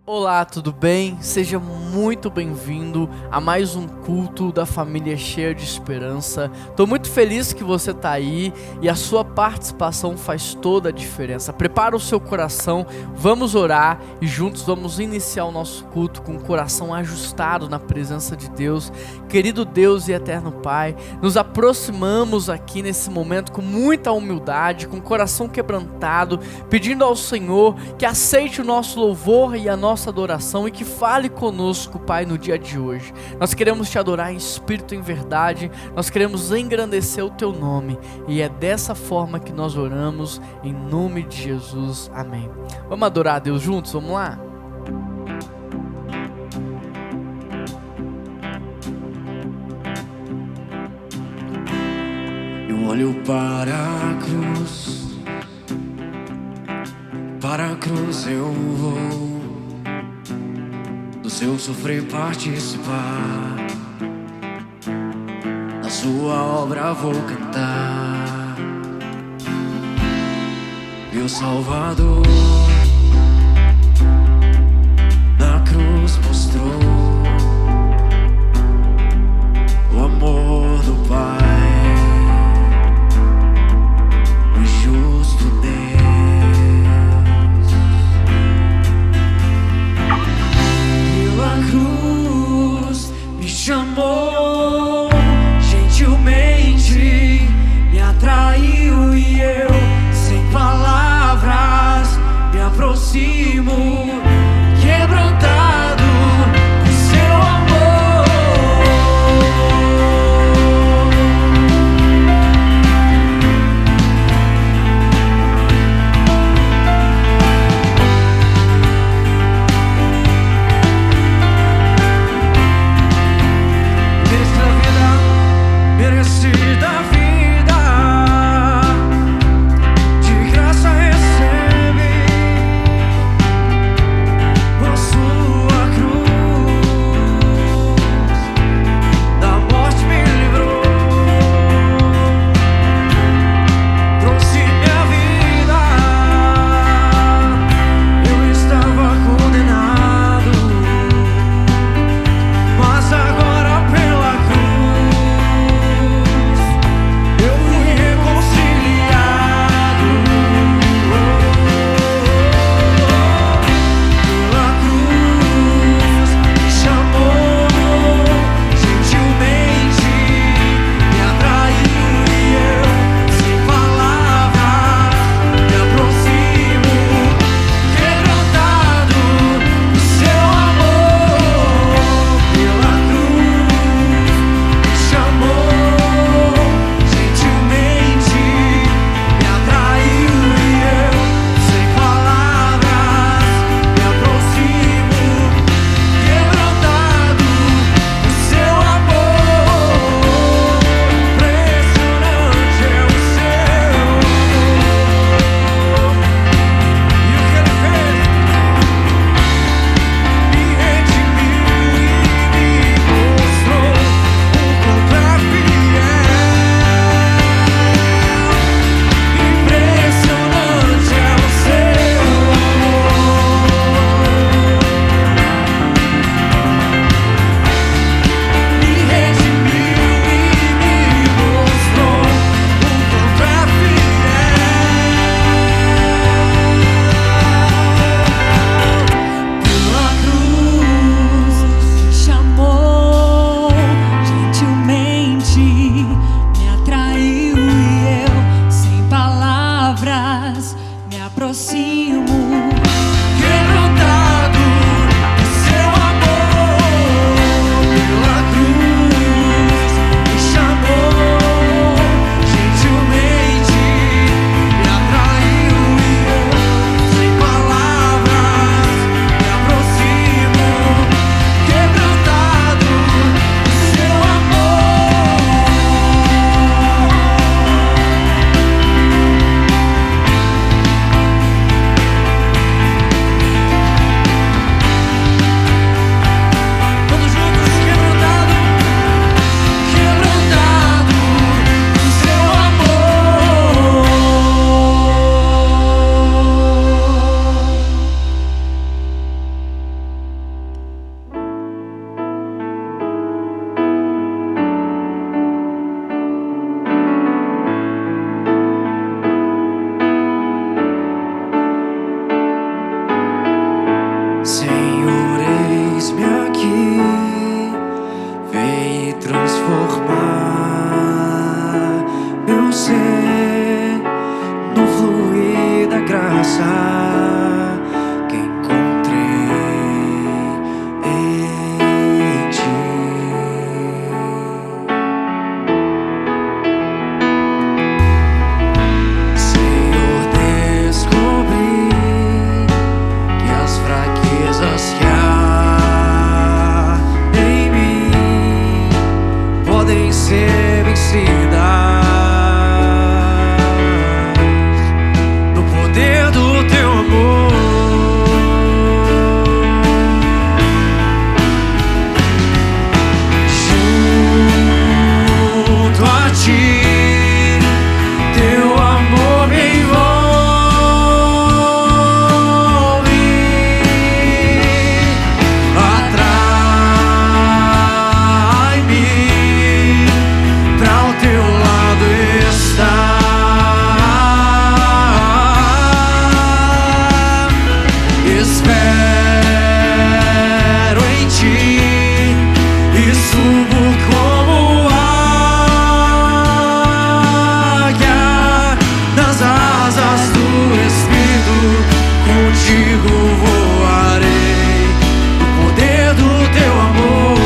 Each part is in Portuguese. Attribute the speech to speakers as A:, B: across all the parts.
A: Olá, tudo bem? Seja muito bem-vindo a mais um culto da família cheia de esperança. Estou muito feliz que você está aí e a sua participação faz toda a diferença. Prepara o seu coração, vamos orar e juntos vamos iniciar o nosso culto com o coração ajustado na presença de Deus. Querido Deus e eterno Pai, nos aproximamos aqui nesse momento com muita humildade, com o coração quebrantado, pedindo ao Senhor que aceite o nosso louvor e a nossa adoração e que fale conosco, Pai, no dia de hoje. Nós queremos te adorar em espírito e em verdade, nós queremos engrandecer o teu nome e é dessa forma que nós oramos, em nome de Jesus, amém. Vamos adorar a Deus juntos? Vamos lá?
B: Eu olho para a cruz eu vou, do seu sofrer participar, na sua obra vou cantar. Meu Salvador na cruz mostrou o amor do Pai. Chamou gentilmente, me atraiu e eu, sem palavras, me aproximo, quebrantado por seu amor. Merecida vida, de graça recebe, por sua cruz, da morte me livrou, trouxe minha vida. Eu estava condenado, mas agora pela eu fui reconciliado. Pela cruz me chamou gentilmente, me atraiu e eu, sem palavras, me aproximo, quebrantado do seu amor. Pela cruz me chamou gentilmente, me atraiu e eu, sem palavras, me aproximo, quebrantado do seu amor. Impressionante é o seu amor. E o que ele fez? Me redimiu e me mostrou o quanto é fiel. Impressionante é o seu amor. Me redimiu e me mostrou o quanto é fiel. Pela cruz chamou gentilmente, me atraiu e eu, sem palavras, me aproximo, quebrantado do seu amor. Pela cruz me chamou gentilmente, me atraiu e eu, sem palavras, me aproximo, quebrantado do seu amor. graça que encontrei em ti. Senhor, descobri que as fraquezas que há em mim podem ser vencidas no poder do teu amor. Junto a ti, teu amor me envolve. Atrai-me pra o teu lado estar. Espero em ti e subo como águia nas asas do Espírito. Contigo voarei no poder do teu amor.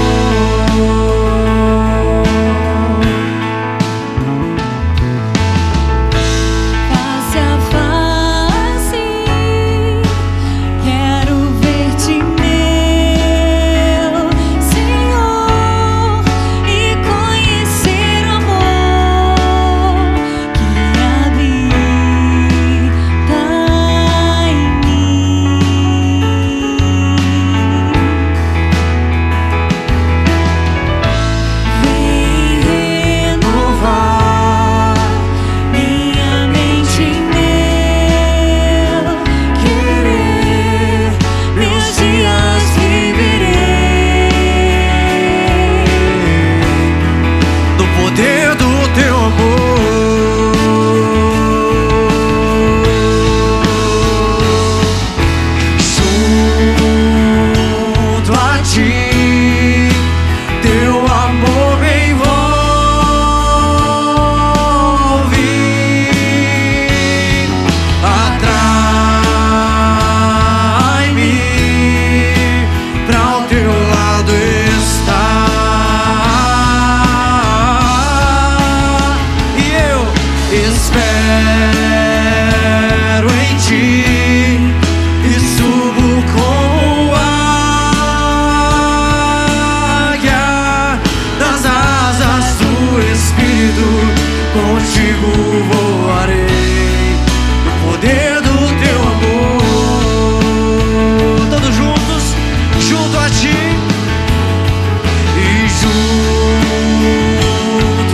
C: Face a face, quero ver-te, meu Senhor, e conhecer o amor que habita em mim. Vem renovar minha mente em meu querer, meus dias viverei
B: No poder do teu amor. Junto a ti, teu amor me envolve. Atrai-me pra o teu lado estar. E eu espero em ti e subo como águia nas asas do Espírito. Contigo voarei no poder do teu amor. Todos juntos, junto a ti e junto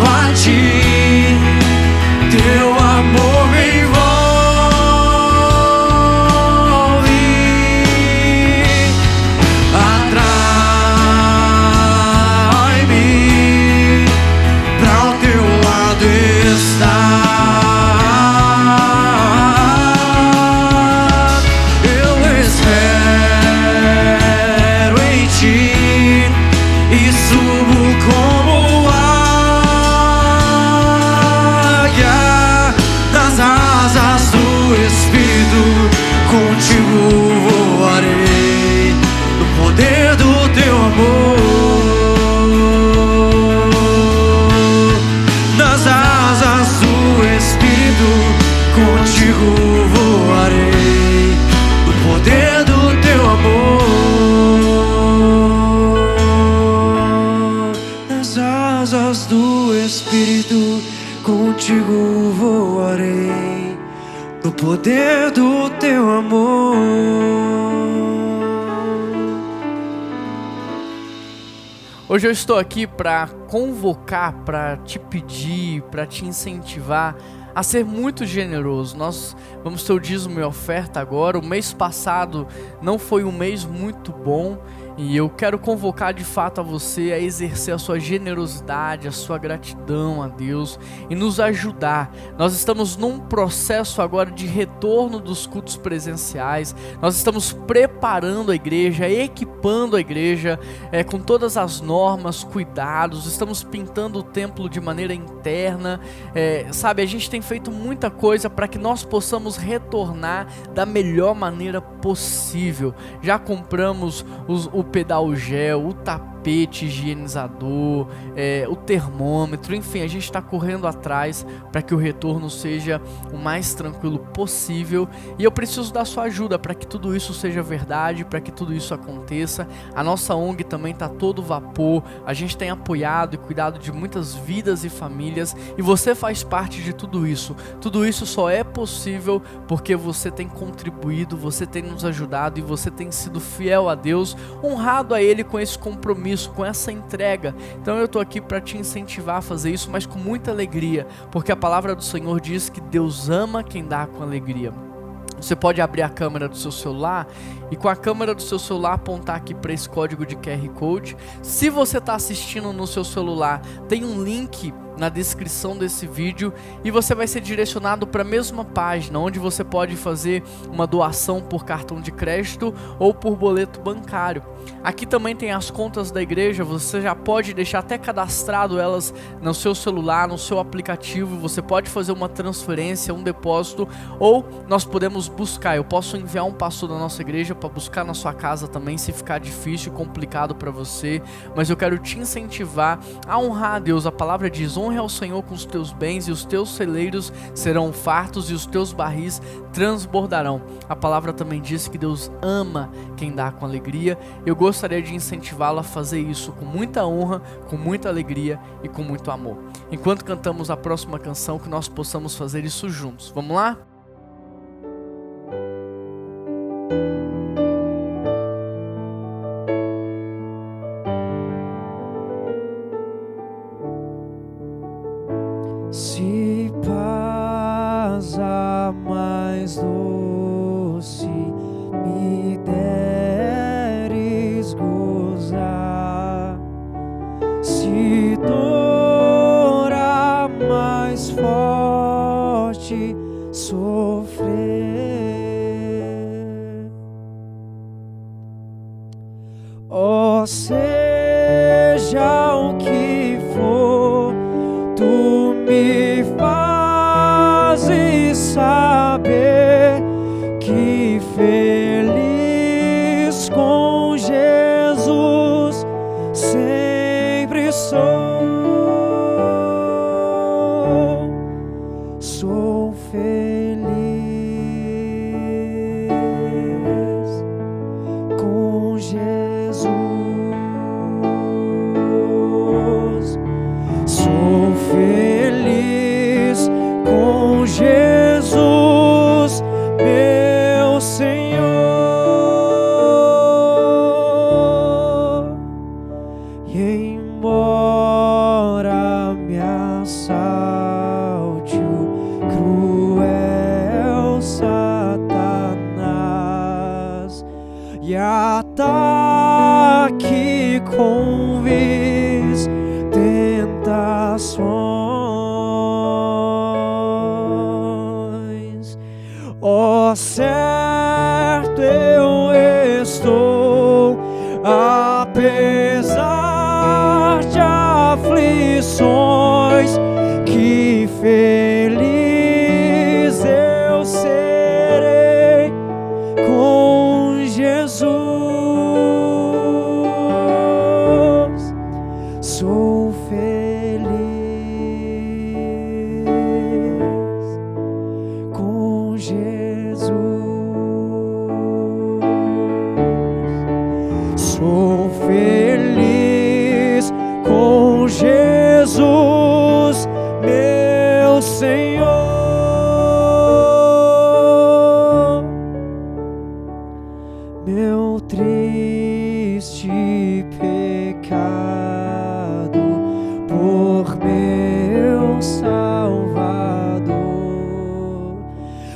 B: a ti, teu amor me envolve. Atrai-me pra o teu lado estar. Eu espero em ti e subo como águia nas asas do Espírito. Contigo voarei no poder do teu amor. Nas asas do Espírito, contigo voarei no poder do teu amor. Nas asas do Espírito, contigo voarei no poder do teu amor.
A: Hoje eu estou aqui para convocar, para te pedir, para te incentivar a ser muito generoso. Nós vamos ter o dízimo e oferta agora. O mês passado não foi um mês muito bom E eu quero convocar de fato a você a exercer a sua generosidade, a sua gratidão a Deus e nos ajudar. Nós estamos num processo agora de retorno dos cultos presenciais. Nós estamos preparando a igreja, equipando a igreja com todas as normas, cuidados. Estamos pintando o templo de maneira interna. A gente tem feito muita coisa para que nós possamos retornar da melhor maneira possível. Já compramos o pedal gel, o tapete higienizador, o termômetro, enfim, a gente está correndo atrás para que o retorno seja o mais tranquilo possível, e eu preciso da sua ajuda para que tudo isso seja verdade, para que tudo isso aconteça. A nossa ONG também está todo vapor, a gente tem apoiado e cuidado de muitas vidas e famílias, e você faz parte de tudo isso. Tudo isso só é possível porque você tem contribuído, você tem nos ajudado e você tem sido fiel a Deus, honrado a Ele com esse compromisso, com essa entrega. Então eu estou aqui para te incentivar a fazer isso, mas com muita alegria, porque a palavra do Senhor diz que Deus ama quem dá com alegria. Você pode abrir a câmera do seu celular e com a câmera do seu celular apontar aqui para esse código de QR Code. Se você está assistindo no seu celular, tem um link na descrição desse vídeo e você vai ser direcionado para a mesma página, onde você pode fazer uma doação por cartão de crédito ou por boleto bancário. Aqui também tem as contas da igreja, você já pode deixar até cadastrado elas no seu celular, no seu aplicativo. Você pode fazer uma transferência, um depósito, ou nós podemos buscar. Eu posso enviar um pastor da nossa igreja para buscar na sua casa também, se ficar difícil e complicado para você, mas eu quero te incentivar a honrar a Deus. A palavra diz: honre ao Senhor com os teus bens e os teus celeiros serão fartos e os teus barris transbordarão. A palavra também diz que Deus ama quem dá com alegria. Eu gostaria de incentivá-lo a fazer isso com muita honra, com muita alegria e com muito amor. Enquanto cantamos a próxima canção, que nós possamos fazer isso juntos. Vamos lá?
B: Se paz a mais doce me deres gozar, se dor a mais forte sofrer, ó, seja o que for, tu me fazes saber que feliz com Jesus sempre sou feliz com Jesus. Sou feliz com Jesus, meu Senhor. E embora me assalte o cruel Satanás e ataque com vis tentações, ó, certo eu estou, apesar de aflições, que feliz eu serei com Jesus. Sou feliz com Jesus. Sou feliz com Jesus, meu Senhor. Meu triste pecado por meu Salvador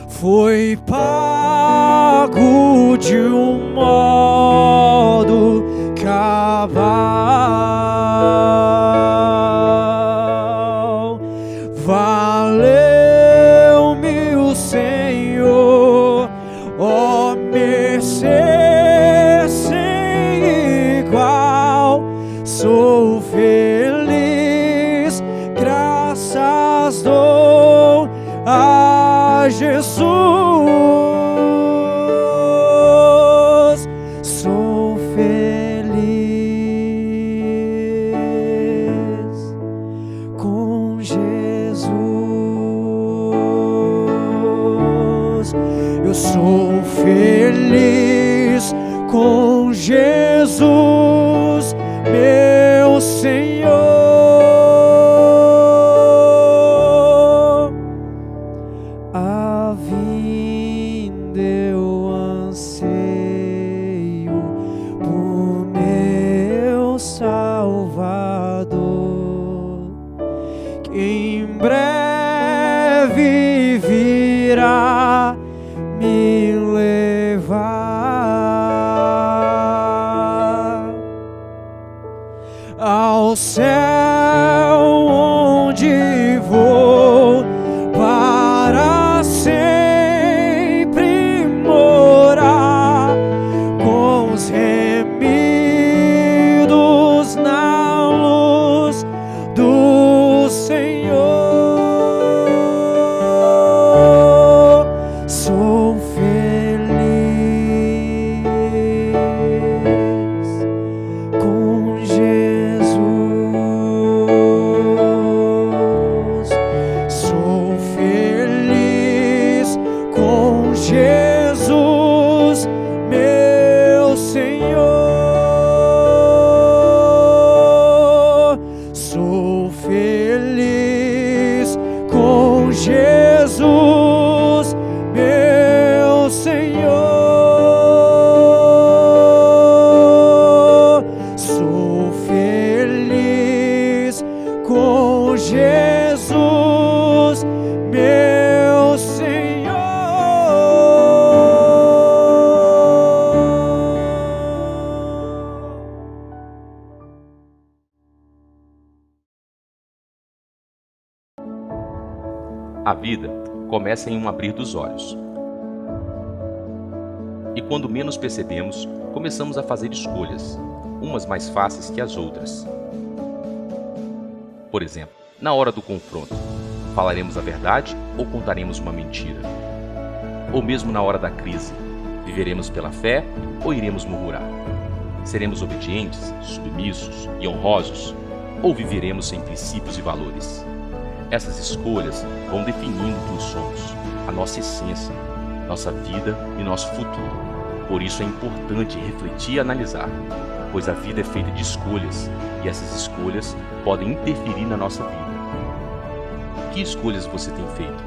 B: foi pago de um modo vendaval. Valeu-me o Senhor, ó mercê sem igual. Sou feliz, graças dou a Jesus. Sou feliz com Jesus. Eu sou feliz com Jesus, meu Senhor. A vinda eu anseio por meu Salvador, que em breve virá me levar ao céu, onde vou para sempre morar com os remidos na luz do Senhor. Sou feliz com Jesus. Sou feliz com Jesus, meu Senhor. Sou feliz com Jesus, meu Senhor. Sou feliz com Jesus, meu Senhor.
D: A vida começa em um abrir dos olhos. E quando menos percebemos, começamos a fazer escolhas, umas mais fáceis que as outras. Por exemplo, na hora do confronto, falaremos a verdade ou contaremos uma mentira? Ou mesmo na hora da crise, viveremos pela fé ou iremos murmurar? Seremos obedientes, submissos e honrosos? Ou viveremos sem princípios e valores? Essas escolhas vão definindo quem somos, a nossa essência, nossa vida e nosso futuro. Por isso é importante refletir e analisar, pois a vida é feita de escolhas e essas escolhas podem interferir na nossa vida. Que escolhas você tem feito?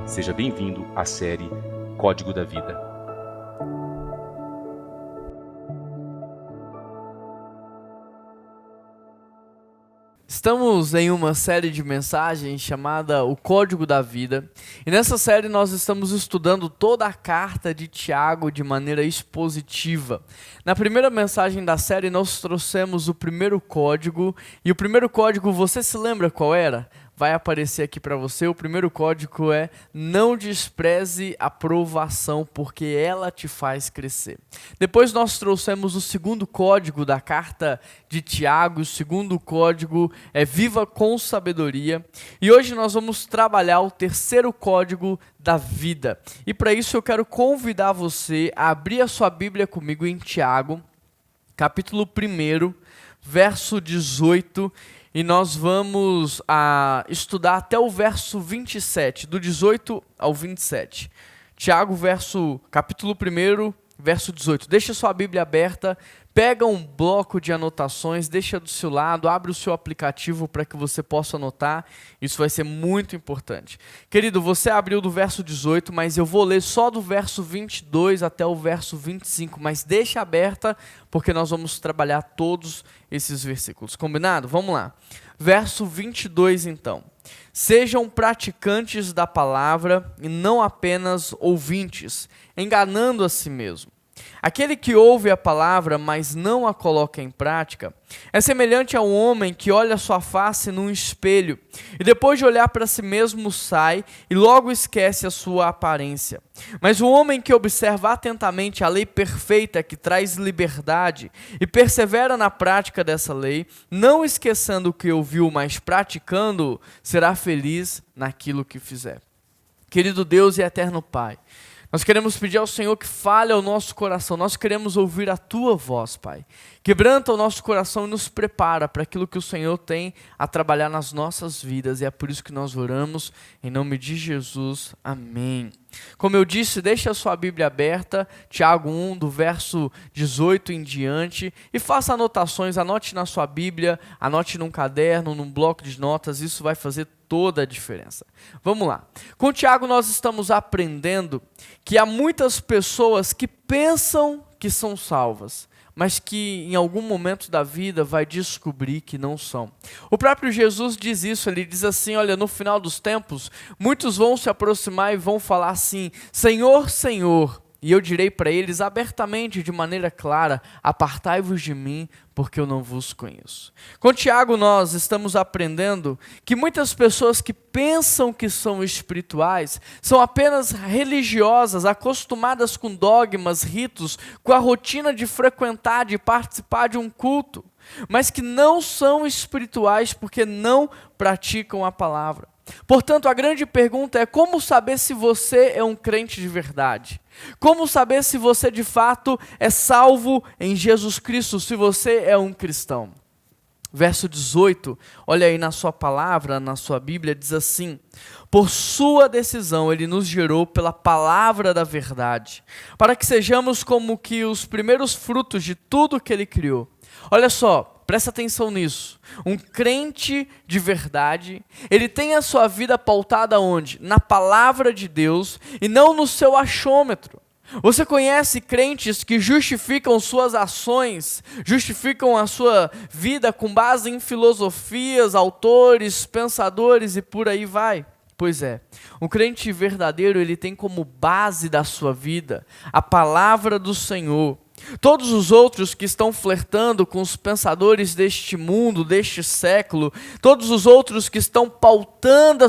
D: Seja bem-vindo à série Código da Vida.
A: Estamos em uma série de mensagens chamada O Código da Vida. E nessa série nós estamos estudando toda a carta de Tiago de maneira expositiva. Na primeira mensagem da série nós trouxemos o primeiro código. E o primeiro código, você se lembra qual era? Vai aparecer aqui para você. O primeiro código é: não despreze a provação, porque ela te faz crescer. Depois nós trouxemos o segundo código da carta de Tiago. O segundo código é: viva com sabedoria. E hoje nós vamos trabalhar o terceiro código da vida. E para isso eu quero convidar você a abrir a sua Bíblia comigo em Tiago, capítulo 1, verso 18. E nós vamos estudar até o verso 27, do 18 ao 27. Tiago, capítulo 1, verso 18. Deixa sua Bíblia aberta, pega um bloco de anotações, deixa do seu lado, abre o seu aplicativo para que você possa anotar. Isso vai ser muito importante. Querido, você abriu do verso 18, mas eu vou ler só do verso 22 até o verso 25. Mas deixa aberta, porque nós vamos trabalhar todos esses versículos. Combinado? Vamos lá. Verso 22, então. Sejam praticantes da palavra e não apenas ouvintes, enganando a si mesmo. Aquele que ouve a palavra, mas não a coloca em prática, é semelhante a um homem que olha sua face num espelho e depois de olhar para si mesmo sai e logo esquece a sua aparência. Mas o homem que observa atentamente a lei perfeita que traz liberdade e persevera na prática dessa lei, não esquecendo o que ouviu, mas praticando, será feliz naquilo que fizer. Querido Deus e eterno Pai, nós queremos pedir ao Senhor que fale ao nosso coração, nós queremos ouvir a Tua voz, Pai. Quebranta o nosso coração e nos prepara para aquilo que o Senhor tem a trabalhar nas nossas vidas, e é por isso que nós oramos, em nome de Jesus, amém. Como eu disse, deixe a sua Bíblia aberta, Tiago 1, do verso 18 em diante, e faça anotações, anote na sua Bíblia, anote num caderno, num bloco de notas, isso vai fazer toda a diferença. Vamos lá. Com Tiago nós estamos aprendendo que há muitas pessoas que pensam que são salvas, mas que em algum momento da vida vai descobrir que não são. O próprio Jesus diz isso, ele diz assim, olha, no final dos tempos, muitos vão se aproximar e vão falar assim, Senhor, Senhor, e eu direi para eles abertamente, de maneira clara, apartai-vos de mim, porque eu não vos conheço. Com Tiago nós estamos aprendendo que muitas pessoas que pensam que são espirituais são apenas religiosas, acostumadas com dogmas, ritos, com a rotina de frequentar, de participar de um culto, mas que não são espirituais porque não praticam a palavra. Portanto, a grande pergunta é como saber se você é um crente de verdade? Como saber se você de fato é salvo em Jesus Cristo, se você é um cristão? Verso 18, olha aí na sua palavra, na sua Bíblia, diz assim, por sua decisão ele nos gerou pela palavra da verdade, para que sejamos como que os primeiros frutos de tudo que ele criou. Olha só, presta atenção nisso, um crente de verdade, ele tem a sua vida pautada onde? Na palavra de Deus e não no seu achômetro. Você conhece crentes que justificam suas ações, justificam a sua vida com base em filosofias, autores, pensadores e por aí vai? Pois é, um crente verdadeiro ele tem como base da sua vida a palavra do Senhor. Todos os outros que estão flertando com os pensadores deste mundo, deste século, todos os outros que estão pautando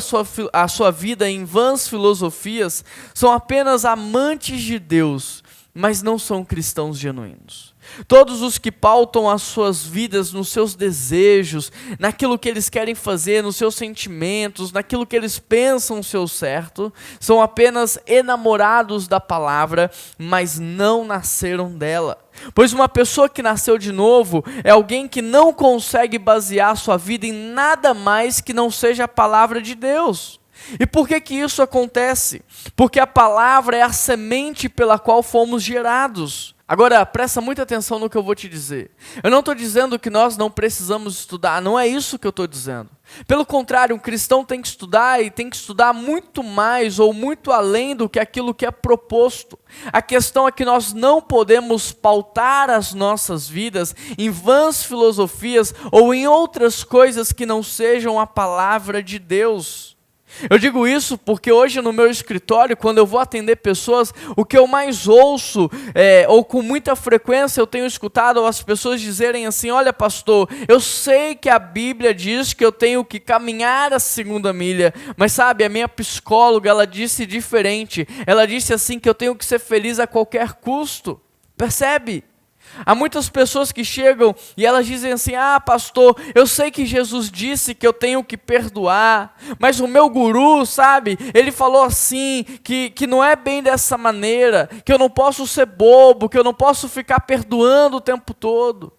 A: a sua vida em vãs filosofias, são apenas amantes de Deus, mas não são cristãos genuínos. Todos os que pautam as suas vidas nos seus desejos, naquilo que eles querem fazer, nos seus sentimentos, naquilo que eles pensam ser o certo, são apenas enamorados da palavra, mas não nasceram dela. Pois uma pessoa que nasceu de novo é alguém que não consegue basear sua vida em nada mais que não seja a palavra de Deus. E por que isso acontece? Porque a palavra é a semente pela qual fomos gerados. Agora, presta muita atenção no que eu vou te dizer. Eu não estou dizendo que nós não precisamos estudar, não é isso que eu estou dizendo. Pelo contrário, um cristão tem que estudar e tem que estudar muito mais ou muito além do que aquilo que é proposto. A questão é que nós não podemos pautar as nossas vidas em vãs filosofias ou em outras coisas que não sejam a palavra de Deus. Eu digo isso porque hoje no meu escritório, quando eu vou atender pessoas, o que eu mais ouço, ou com muita frequência eu tenho escutado as pessoas dizerem assim, olha pastor, eu sei que a Bíblia diz que eu tenho que caminhar a 2ª milha, mas sabe, a minha psicóloga, ela disse diferente, ela disse assim que eu tenho que ser feliz a qualquer custo, percebe? Há muitas pessoas que chegam e elas dizem assim, pastor, eu sei que Jesus disse que eu tenho que perdoar, mas o meu guru, sabe, ele falou assim, que não é bem dessa maneira, que eu não posso ser bobo, que eu não posso ficar perdoando o tempo todo.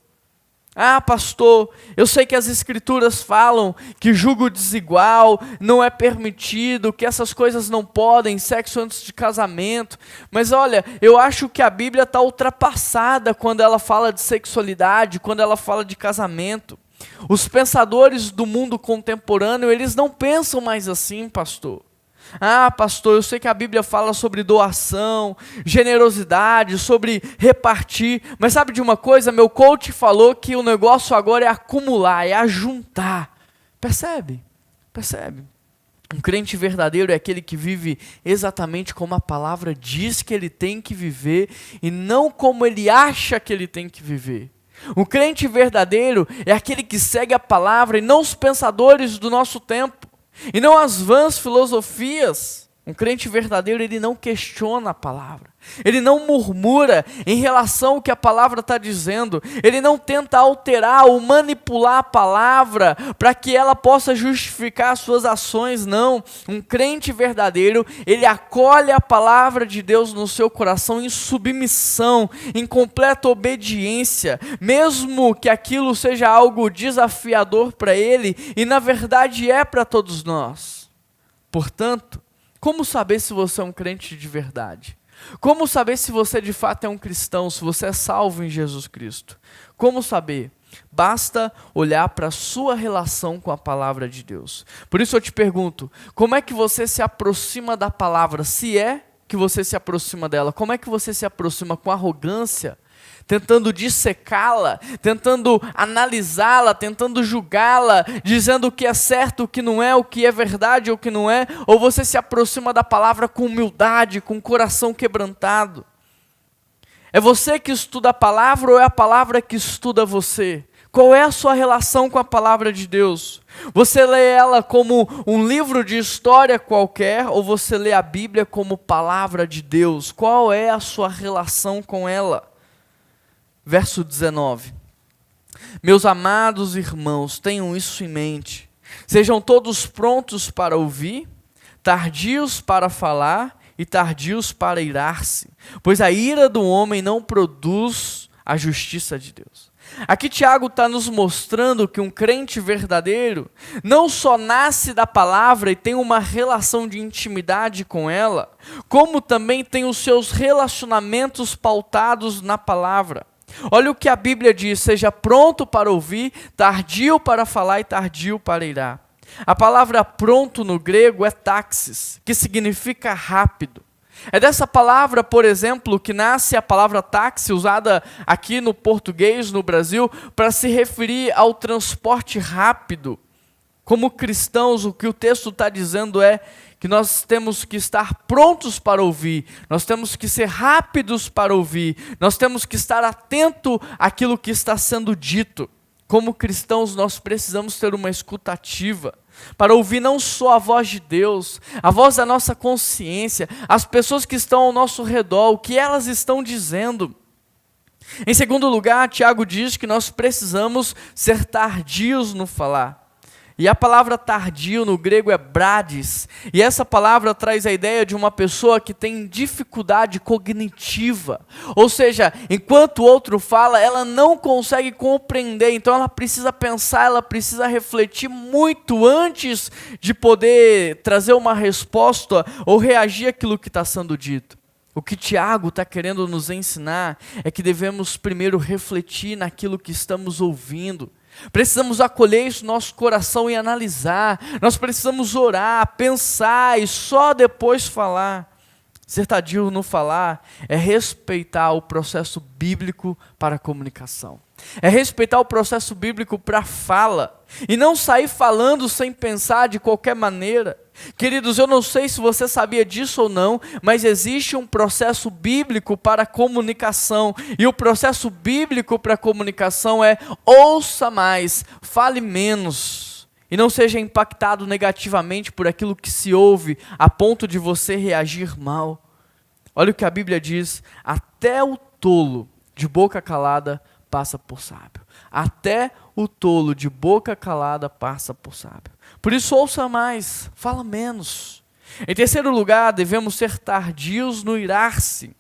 A: Pastor, eu sei que as escrituras falam que julgo desigual não é permitido, que essas coisas não podem, sexo antes de casamento, mas olha, eu acho que a Bíblia está ultrapassada quando ela fala de sexualidade, quando ela fala de casamento. Os pensadores do mundo contemporâneo, eles não pensam mais assim, pastor. Pastor, eu sei que a Bíblia fala sobre doação, generosidade, sobre repartir, mas sabe de uma coisa? Meu coach falou que o negócio agora é acumular, é ajuntar. Percebe? Percebe? Um crente verdadeiro é aquele que vive exatamente como a palavra diz que ele tem que viver e não como ele acha que ele tem que viver. Um crente verdadeiro é aquele que segue a palavra e não os pensadores do nosso tempo, e não as vãs filosofias. Um crente verdadeiro, ele não questiona a palavra, ele não murmura em relação ao que a palavra está dizendo, ele não tenta alterar ou manipular a palavra para que ela possa justificar as suas ações, não. Um crente verdadeiro, ele acolhe a palavra de Deus no seu coração em submissão, em completa obediência, mesmo que aquilo seja algo desafiador para ele, e na verdade é para todos nós. Portanto, como saber se você é um crente de verdade? Como saber se você de fato é um cristão, se você é salvo em Jesus Cristo? Como saber? Basta olhar para a sua relação com a palavra de Deus. Por isso eu te pergunto, como é que você se aproxima da palavra? Se é que você se aproxima dela, como é que você se aproxima? Com arrogância? Tentando dissecá-la, tentando analisá-la, tentando julgá-la, dizendo o que é certo, o que não é, o que é verdade, o que não é, ou você se aproxima da palavra com humildade, com o coração quebrantado? É você que estuda a palavra ou é a palavra que estuda você? Qual é a sua relação com a palavra de Deus? Você lê ela como um livro de história qualquer ou você lê a Bíblia como palavra de Deus? Qual é a sua relação com ela? Verso 19. Meus amados irmãos, tenham isso em mente. Sejam todos prontos para ouvir, tardios para falar e tardios para irar-se, pois a ira do homem não produz a justiça de Deus. Aqui Tiago está nos mostrando que um crente verdadeiro não só nasce da palavra e tem uma relação de intimidade com ela, como também tem os seus relacionamentos pautados na palavra. Olha o que a Bíblia diz: seja pronto para ouvir, tardio para falar e tardio para irar. A palavra pronto no grego é taxis, que significa rápido. É dessa palavra, por exemplo, que nasce a palavra táxi, usada aqui no português, no Brasil, para se referir ao transporte rápido. Como cristãos, o que o texto está dizendo é que nós temos que estar prontos para ouvir, nós temos que ser rápidos para ouvir, nós temos que estar atento àquilo que está sendo dito. Como cristãos, nós precisamos ter uma escuta ativa, para ouvir não só a voz de Deus, a voz da nossa consciência, as pessoas que estão ao nosso redor, o que elas estão dizendo. Em segundo lugar, Tiago diz que nós precisamos ser tardios no falar. E a palavra tardio no grego é brades, e essa palavra traz a ideia de uma pessoa que tem dificuldade cognitiva, ou seja, enquanto o outro fala, ela não consegue compreender, então ela precisa pensar, ela precisa refletir muito antes de poder trazer uma resposta ou reagir àquilo que está sendo dito. O que Tiago está querendo nos ensinar é que devemos primeiro refletir naquilo que estamos ouvindo. Precisamos acolher isso no nosso coração e analisar. Nós precisamos orar, pensar e só depois falar. Ser tardio no falar é respeitar o processo bíblico para a comunicação. É respeitar o processo bíblico para a fala. E não sair falando sem pensar de qualquer maneira. Queridos, eu não sei se você sabia disso ou não, mas existe um processo bíblico para a comunicação. E o processo bíblico para a comunicação é: ouça mais, fale menos. E não seja impactado negativamente por aquilo que se ouve, a ponto de você reagir mal. Olha o que a Bíblia diz: até o tolo de boca calada passa por sábio. Até o tolo de boca calada passa por sábio. Por isso, ouça mais, fala menos. Em terceiro lugar, devemos ser tardios no irar-se.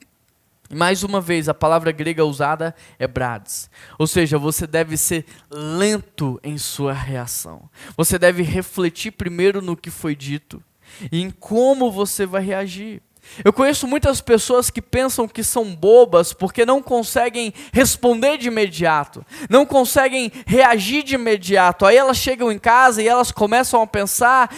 A: E mais uma vez, a palavra grega usada é brades. Ou seja, você deve ser lento em sua reação. Você deve refletir primeiro no que foi dito e em como você vai reagir. Eu conheço muitas pessoas que pensam que são bobas porque não conseguem responder de imediato, não conseguem reagir de imediato. Aí elas chegam em casa e elas começam a pensar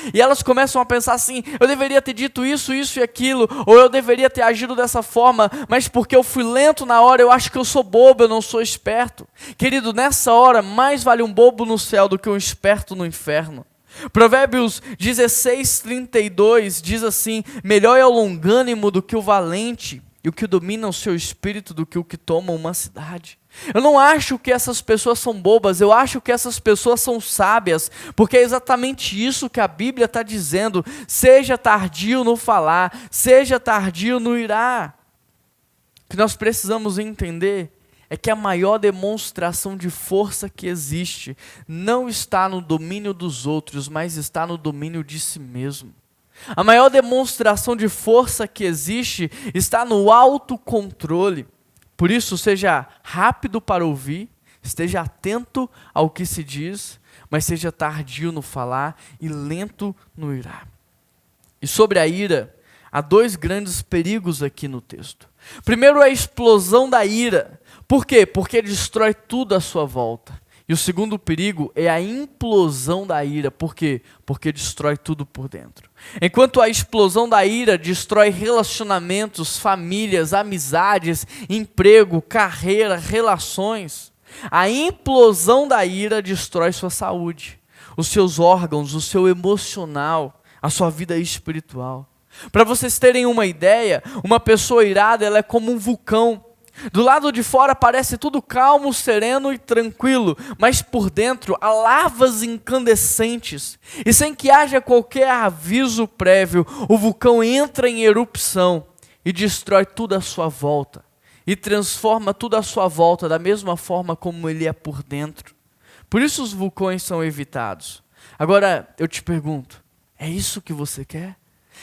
A: assim: eu deveria ter dito isso, isso e aquilo, ou eu deveria ter agido dessa forma, mas porque eu fui lento na hora, eu acho que eu sou bobo, eu não sou esperto. Querido, nessa hora, mais vale um bobo no céu do que um esperto no inferno. Provérbios 16:32 diz assim: melhor é o longânimo do que o valente, e o que domina o seu espírito do que o que toma uma cidade. Eu não acho que essas pessoas são bobas, eu acho que essas pessoas são sábias, porque é exatamente isso que a Bíblia está dizendo: seja tardio no falar, seja tardio no irar. O que nós precisamos entender é que a maior demonstração de força que existe não está no domínio dos outros, mas está no domínio de si mesmo. A maior demonstração de força que existe está no autocontrole. Por isso, seja rápido para ouvir, esteja atento ao que se diz, mas seja tardio no falar e lento no irar. E sobre a ira, há dois grandes perigos aqui no texto. Primeiro, a explosão da ira. Por quê? Porque destrói tudo à sua volta. E o segundo perigo é a implosão da ira. Por quê? Porque destrói tudo por dentro. Enquanto a explosão da ira destrói relacionamentos, famílias, amizades, emprego, carreira, relações, a implosão da ira destrói sua saúde, os seus órgãos, o seu emocional, a sua vida espiritual. Para vocês terem uma ideia, uma pessoa irada, ela é como um vulcão. Do lado de fora parece tudo calmo, sereno e tranquilo, mas por dentro há lavas incandescentes. E sem que haja qualquer aviso prévio, o vulcão entra em erupção e destrói tudo à sua volta. E transforma tudo à sua volta da mesma forma como ele é por dentro. Por isso os vulcões são evitados. Agora eu te pergunto, é isso que você quer?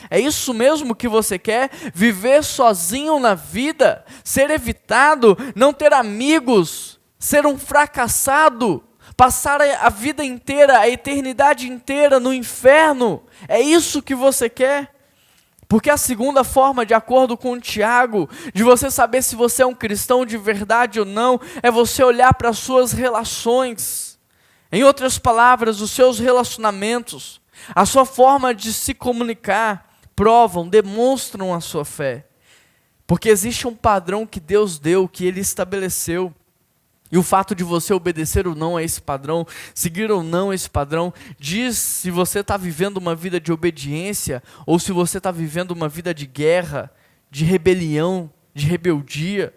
A: É isso mesmo que você quer? Viver sozinho na vida? Ser evitado? Não ter amigos? Ser um fracassado? Passar a vida inteira, a eternidade inteira no inferno? É isso que você quer? Porque a segunda forma, de acordo com Tiago, de você saber se você é um cristão de verdade ou não, é você olhar para as suas relações. Em outras palavras, os seus relacionamentos, a sua forma de se comunicar, provam, demonstram a sua fé. Porque existe um padrão que Deus deu, que Ele estabeleceu. E o fato de você obedecer ou não a esse padrão, seguir ou não esse padrão, diz se você está vivendo uma vida de obediência ou se você está vivendo uma vida de guerra, de rebelião, de rebeldia.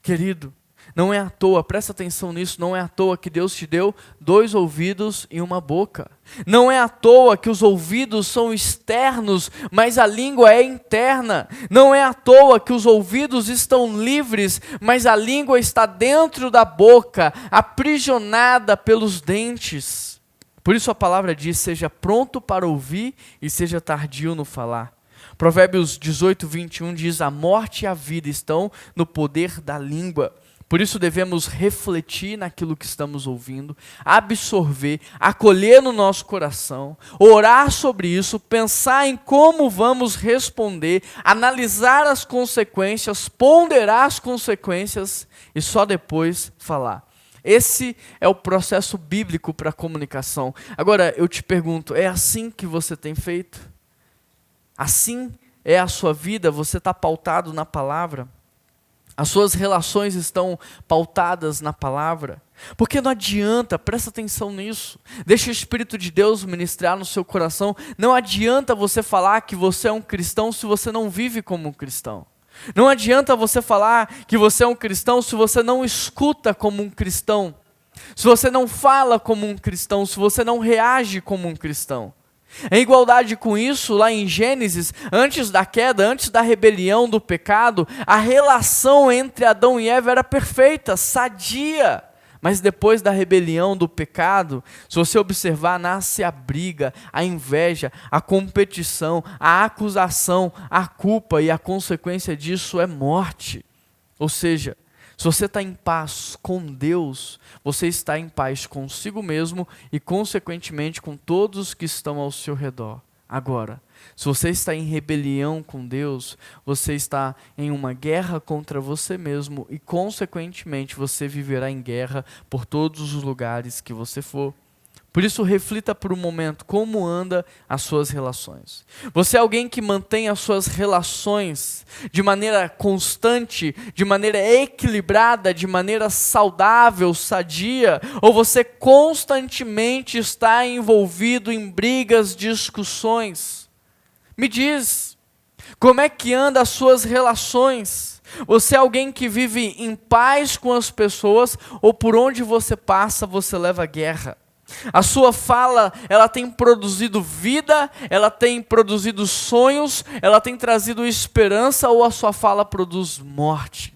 A: Querido, não é à toa, presta atenção nisso, não é à toa que Deus te deu 2 ouvidos e uma boca. Não é à toa que os ouvidos são externos, mas a língua é interna. Não é à toa que os ouvidos estão livres, mas a língua está dentro da boca, aprisionada pelos dentes. Por isso a palavra diz: seja pronto para ouvir e seja tardio no falar. Provérbios 18:21 diz: a morte e a vida estão no poder da língua. Por isso devemos refletir naquilo que estamos ouvindo, absorver, acolher no nosso coração, orar sobre isso, pensar em como vamos responder, analisar as consequências, ponderar as consequências e só depois falar. Esse é o processo bíblico para a comunicação. Agora, eu te pergunto, é assim que você tem feito? Assim é a sua vida? Você está pautado na palavra? As suas relações estão pautadas na palavra? Porque não adianta, presta atenção nisso. Deixa o Espírito de Deus ministrar no seu coração. Não adianta você falar que você é um cristão se você não vive como um cristão. Não adianta você falar que você é um cristão se você não escuta como um cristão. Se você não fala como um cristão, se você não reage como um cristão. Em igualdade com isso, lá em Gênesis, antes da queda, antes da rebelião, do pecado, a relação entre Adão e Eva era perfeita, sadia. Mas depois da rebelião, do pecado, se você observar, nasce a briga, a inveja, a competição, a acusação, a culpa, e a consequência disso é morte. Ou seja, se você está em paz com Deus, você está em paz consigo mesmo e, consequentemente, com todos que estão ao seu redor. Agora, se você está em rebelião com Deus, você está em uma guerra contra você mesmo e, consequentemente, você viverá em guerra por todos os lugares que você for. Por isso, reflita por um momento como anda as suas relações. Você é alguém que mantém as suas relações de maneira constante, de maneira equilibrada, de maneira saudável, sadia? Ou você constantemente está envolvido em brigas, discussões? Me diz, como é que anda as suas relações? Você é alguém que vive em paz com as pessoas ou por onde você passa você leva guerra? A sua fala, ela tem produzido vida, ela tem produzido sonhos, ela tem trazido esperança, ou a sua fala produz morte?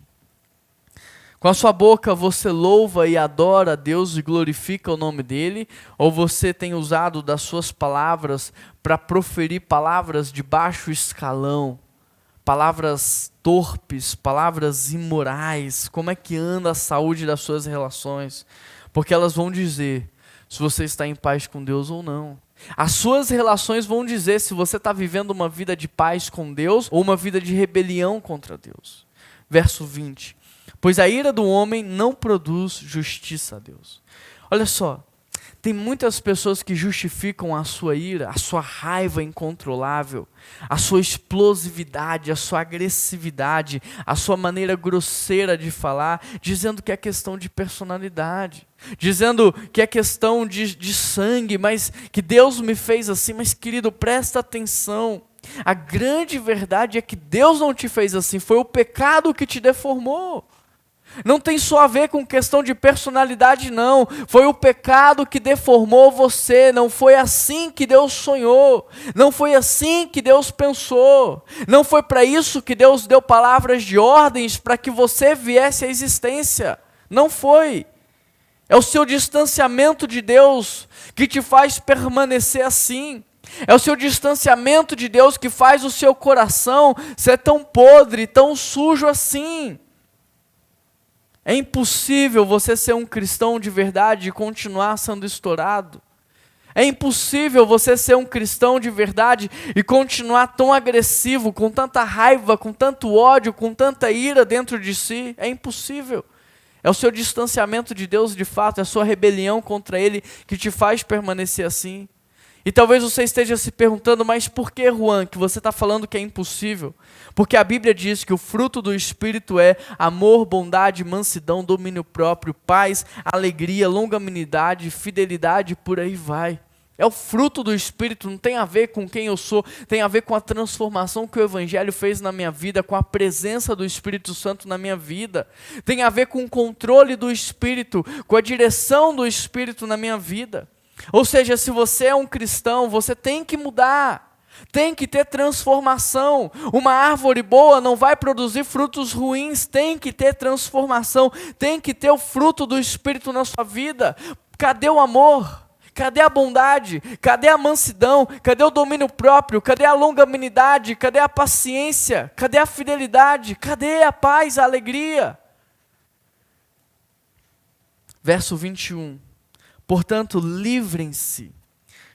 A: Com a sua boca você louva e adora a Deus e glorifica o nome dEle, ou você tem usado das suas palavras para proferir palavras de baixo escalão, palavras torpes, palavras imorais? Como é que anda a saúde das suas relações? Porque elas vão dizer se você está em paz com Deus ou não. As suas relações vão dizer se você está vivendo uma vida de paz com Deus ou uma vida de rebelião contra Deus. Verso 20. Pois a ira do homem não produz justiça a Deus. Olha só, tem muitas pessoas que justificam a sua ira, a sua raiva incontrolável, a sua explosividade, a sua agressividade, a sua maneira grosseira de falar, dizendo que é questão de personalidade, dizendo que é questão de sangue, mas que Deus me fez assim. Mas querido, presta atenção, a grande verdade é que Deus não te fez assim, foi o pecado que te deformou. Não tem só a ver com questão de personalidade, não. Foi o pecado que deformou você. Não foi assim que Deus sonhou. Não foi assim que Deus pensou. Não foi para isso que Deus deu palavras de ordens para que você viesse à existência. Não foi. É o seu distanciamento de Deus que te faz permanecer assim. É o seu distanciamento de Deus que faz o seu coração ser tão podre, tão sujo assim. É impossível você ser um cristão de verdade e continuar sendo estourado. É impossível você ser um cristão de verdade e continuar tão agressivo, com tanta raiva, com tanto ódio, com tanta ira dentro de si. É impossível. É o seu distanciamento de Deus de fato, é a sua rebelião contra Ele que te faz permanecer assim. E talvez você esteja se perguntando, mas por que, Juan, que você está falando que é impossível? Porque a Bíblia diz que o fruto do Espírito é amor, bondade, mansidão, domínio próprio, paz, alegria, longanimidade, fidelidade, por aí vai. É o fruto do Espírito, não tem a ver com quem eu sou, tem a ver com a transformação que o Evangelho fez na minha vida, com a presença do Espírito Santo na minha vida. Tem a ver com o controle do Espírito, com a direção do Espírito na minha vida. Ou seja, se você é um cristão, você tem que mudar, tem que ter transformação. Uma árvore boa não vai produzir frutos ruins, tem que ter transformação, tem que ter o fruto do Espírito na sua vida. Cadê o amor? Cadê a bondade? Cadê a mansidão? Cadê o domínio próprio? Cadê a longanimidade? Cadê a paciência? Cadê a fidelidade? Cadê a paz, a alegria? Verso 21. Portanto, livrem-se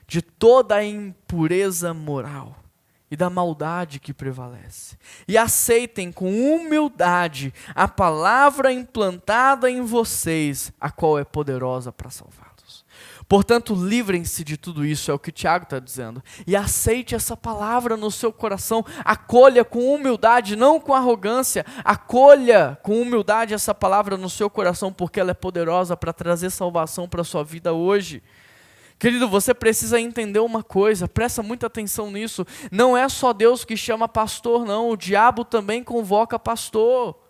A: de toda a impureza moral e da maldade que prevalece, e aceitem com humildade a palavra implantada em vocês, a qual é poderosa para salvá-los. Portanto, livrem-se de tudo isso, é o que Tiago está dizendo, e aceite essa palavra no seu coração, acolha com humildade, não com arrogância, acolha com humildade essa palavra no seu coração, porque ela é poderosa para trazer salvação para a sua vida hoje. Querido, você precisa entender uma coisa, presta muita atenção nisso, não é só Deus que chama pastor não, o diabo também convoca pastor.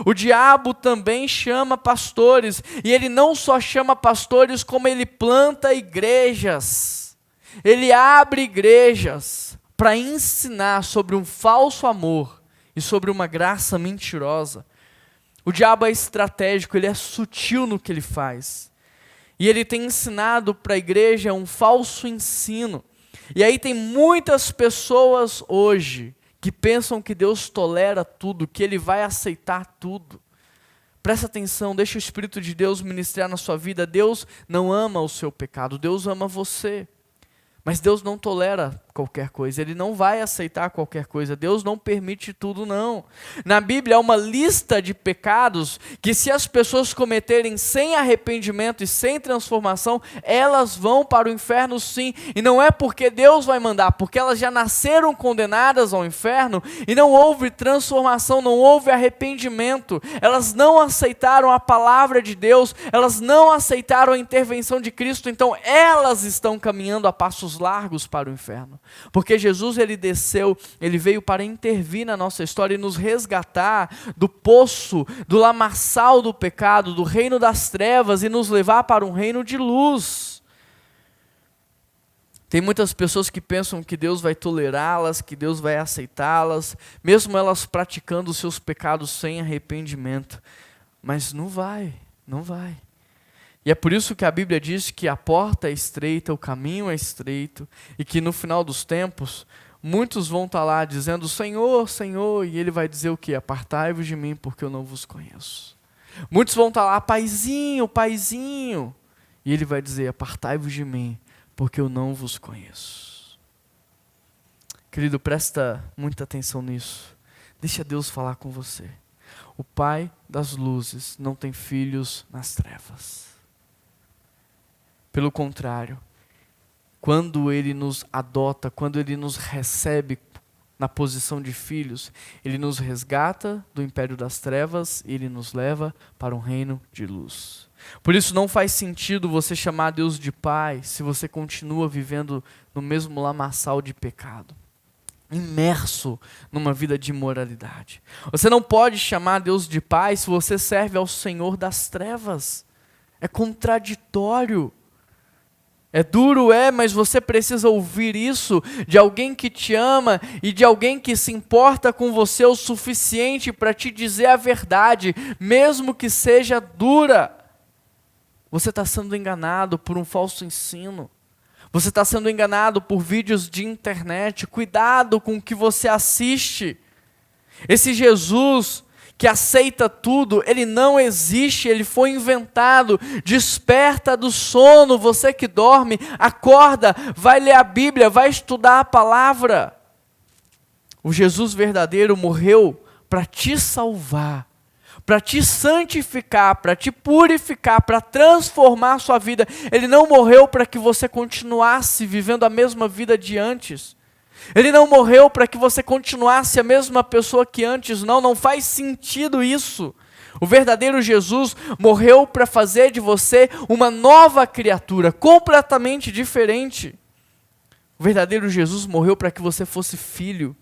A: O diabo também chama pastores, e ele não só chama pastores, como ele planta igrejas. Ele abre igrejas para ensinar sobre um falso amor e sobre uma graça mentirosa. O diabo é estratégico, ele é sutil no que ele faz. E ele tem ensinado para a igreja um falso ensino. E aí tem muitas pessoas hoje que pensam que Deus tolera tudo, que Ele vai aceitar tudo. Presta atenção, deixa o Espírito de Deus ministrar na sua vida. Deus não ama o seu pecado, Deus ama você. Mas Deus não tolera qualquer coisa, Ele não vai aceitar qualquer coisa, Deus não permite tudo não. Na Bíblia há uma lista de pecados que se as pessoas cometerem sem arrependimento e sem transformação, elas vão para o inferno sim. E não é porque Deus vai mandar, porque elas já nasceram condenadas ao inferno e não houve transformação, não houve arrependimento. Elas não aceitaram a palavra de Deus, elas não aceitaram a intervenção de Cristo, então elas estão caminhando a passos largos para o inferno. Porque Jesus, ele desceu, ele veio para intervir na nossa história e nos resgatar do poço, do lamaçal do pecado, do reino das trevas e nos levar para um reino de luz. Tem muitas pessoas que pensam que Deus vai tolerá-las, que Deus vai aceitá-las, mesmo elas praticando os seus pecados sem arrependimento. Mas não vai, não vai. E é por isso que a Bíblia diz que a porta é estreita, o caminho é estreito, e que no final dos tempos, muitos vão estar lá dizendo, Senhor, Senhor, e Ele vai dizer o quê? Apartai-vos de mim, porque eu não vos conheço. Muitos vão estar lá, Paizinho, Paizinho, e Ele vai dizer, apartai-vos de mim, porque eu não vos conheço. Querido, presta muita atenção nisso. Deixa Deus falar com você. O Pai das luzes não tem filhos nas trevas. Pelo contrário, quando Ele nos adota, quando Ele nos recebe na posição de filhos, Ele nos resgata do império das trevas e Ele nos leva para um reino de luz. Por isso não faz sentido você chamar Deus de Pai se você continua vivendo no mesmo lamaçal de pecado, imerso numa vida de imoralidade. Você não pode chamar Deus de Pai se você serve ao Senhor das trevas. É contraditório. É duro, mas você precisa ouvir isso de alguém que te ama e de alguém que se importa com você o suficiente para te dizer a verdade, mesmo que seja dura. Você está sendo enganado por um falso ensino. Você está sendo enganado por vídeos de internet. Cuidado com o que você assiste. Esse Jesus que aceita tudo, ele não existe, ele foi inventado. Desperta do sono, você que dorme, acorda, vai ler a Bíblia, vai estudar a palavra. O Jesus verdadeiro morreu para te salvar, para te santificar, para te purificar, para transformar a sua vida. Ele não morreu para que você continuasse vivendo a mesma vida de antes. Ele não morreu para que você continuasse a mesma pessoa que antes, não faz sentido isso. O verdadeiro Jesus morreu para fazer de você uma nova criatura, completamente diferente. O verdadeiro Jesus morreu para que você fosse filho.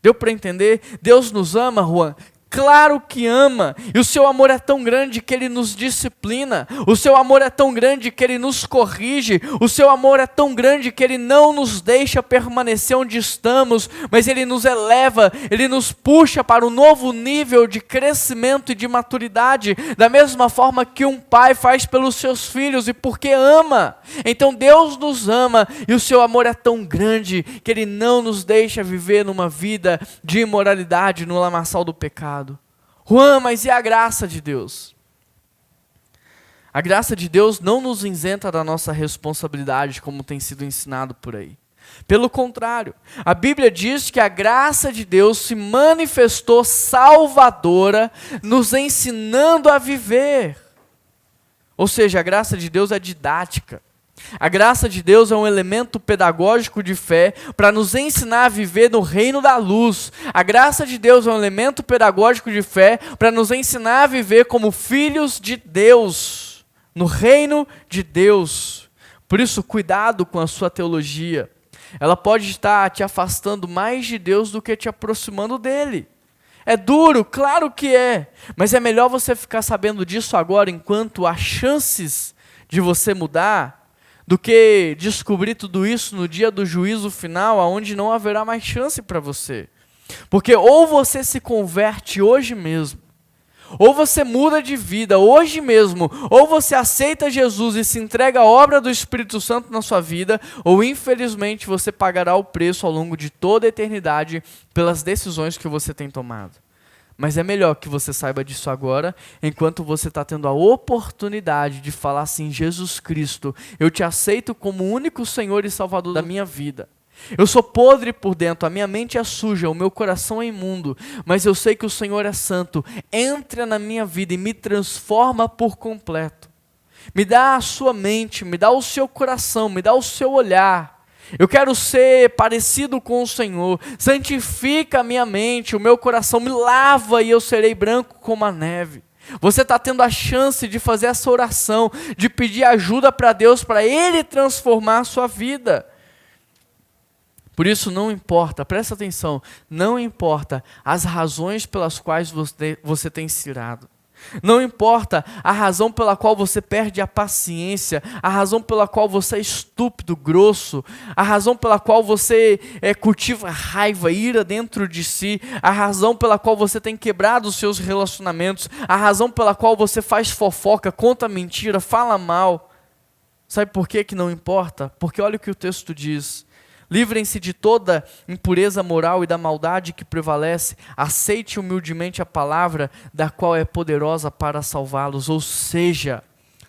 A: Deu para entender? Deus nos ama, Juan. Claro que ama, e o seu amor é tão grande que Ele nos disciplina, o seu amor é tão grande que Ele nos corrige, o seu amor é tão grande que Ele não nos deixa permanecer onde estamos, mas Ele nos eleva, Ele nos puxa para um novo nível de crescimento e de maturidade, da mesma forma que um pai faz pelos seus filhos, e porque ama. Então Deus nos ama, e o seu amor é tão grande que Ele não nos deixa viver numa vida de imoralidade, no lamaçal do pecado. Juan, mas e a graça de Deus? A graça de Deus não nos isenta da nossa responsabilidade, como tem sido ensinado por aí. Pelo contrário, a Bíblia diz que a graça de Deus se manifestou salvadora, nos ensinando a viver. Ou seja, a graça de Deus é didática. A graça de Deus é um elemento pedagógico de fé para nos ensinar a viver no reino da luz. A graça de Deus é um elemento pedagógico de fé para nos ensinar a viver como filhos de Deus, no reino de Deus. Por isso, cuidado com a sua teologia. Ela pode estar te afastando mais de Deus do que te aproximando dele. É duro, claro que é, mas é melhor você ficar sabendo disso agora, enquanto há chances de você mudar, do que descobrir tudo isso no dia do juízo final, onde não haverá mais chance para você. Porque ou você se converte hoje mesmo, ou você muda de vida hoje mesmo, ou você aceita Jesus e se entrega à obra do Espírito Santo na sua vida, ou infelizmente você pagará o preço ao longo de toda a eternidade pelas decisões que você tem tomado. Mas é melhor que você saiba disso agora, enquanto você está tendo a oportunidade de falar assim: Jesus Cristo, eu te aceito como o único Senhor e Salvador da minha vida. Eu sou podre por dentro, a minha mente é suja, o meu coração é imundo, mas eu sei que o Senhor é santo. Entra na minha vida e me transforma por completo. Me dá a sua mente, me dá o seu coração, me dá o seu olhar. Eu quero ser parecido com o Senhor. Santifica a minha mente, o meu coração, me lava e eu serei branco como a neve. Você está tendo a chance de fazer essa oração, de pedir ajuda para Deus, para Ele transformar a sua vida. Por isso não importa, presta atenção, não importa as razões pelas quais você tem se irado. Não importa a razão pela qual você perde a paciência, a razão pela qual você é estúpido, grosso, a razão pela qual você cultiva raiva, ira dentro de si, a razão pela qual você tem quebrado os seus relacionamentos, a razão pela qual você faz fofoca, conta mentira, fala mal. Sabe por que não importa? Porque olha o que o texto diz. Livrem-se de toda impureza moral e da maldade que prevalece. Aceite humildemente a palavra da qual é poderosa para salvá-los. Ou seja,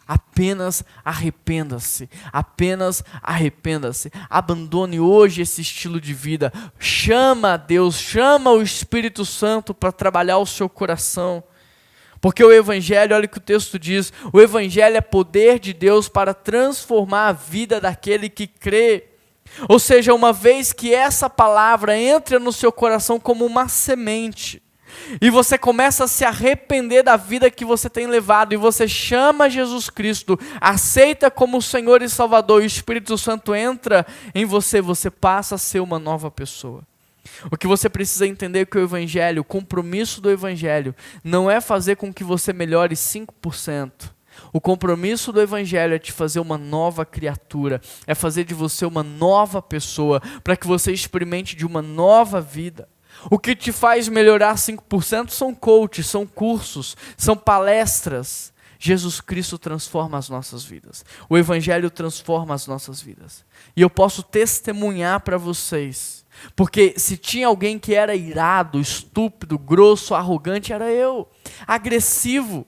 A: apenas arrependa-se. Apenas arrependa-se. Abandone hoje esse estilo de vida. Chama a Deus, chama o Espírito Santo para trabalhar o seu coração. Porque o Evangelho, olha o que o texto diz, o Evangelho é poder de Deus para transformar a vida daquele que crê. Ou seja, uma vez que essa palavra entra no seu coração como uma semente, e você começa a se arrepender da vida que você tem levado, e você chama Jesus Cristo, aceita como o Senhor e Salvador, e o Espírito Santo entra em você, você passa a ser uma nova pessoa. O que você precisa entender é que o Evangelho, o compromisso do Evangelho, não é fazer com que você melhore 5%. O compromisso do Evangelho é te fazer uma nova criatura, é fazer de você uma nova pessoa, para que você experimente de uma nova vida. O que te faz melhorar 5% são coaches, são cursos, são palestras. Jesus Cristo transforma as nossas vidas. O Evangelho transforma as nossas vidas. E eu posso testemunhar para vocês, porque se tinha alguém que era irado, estúpido, grosso, arrogante, era eu, agressivo.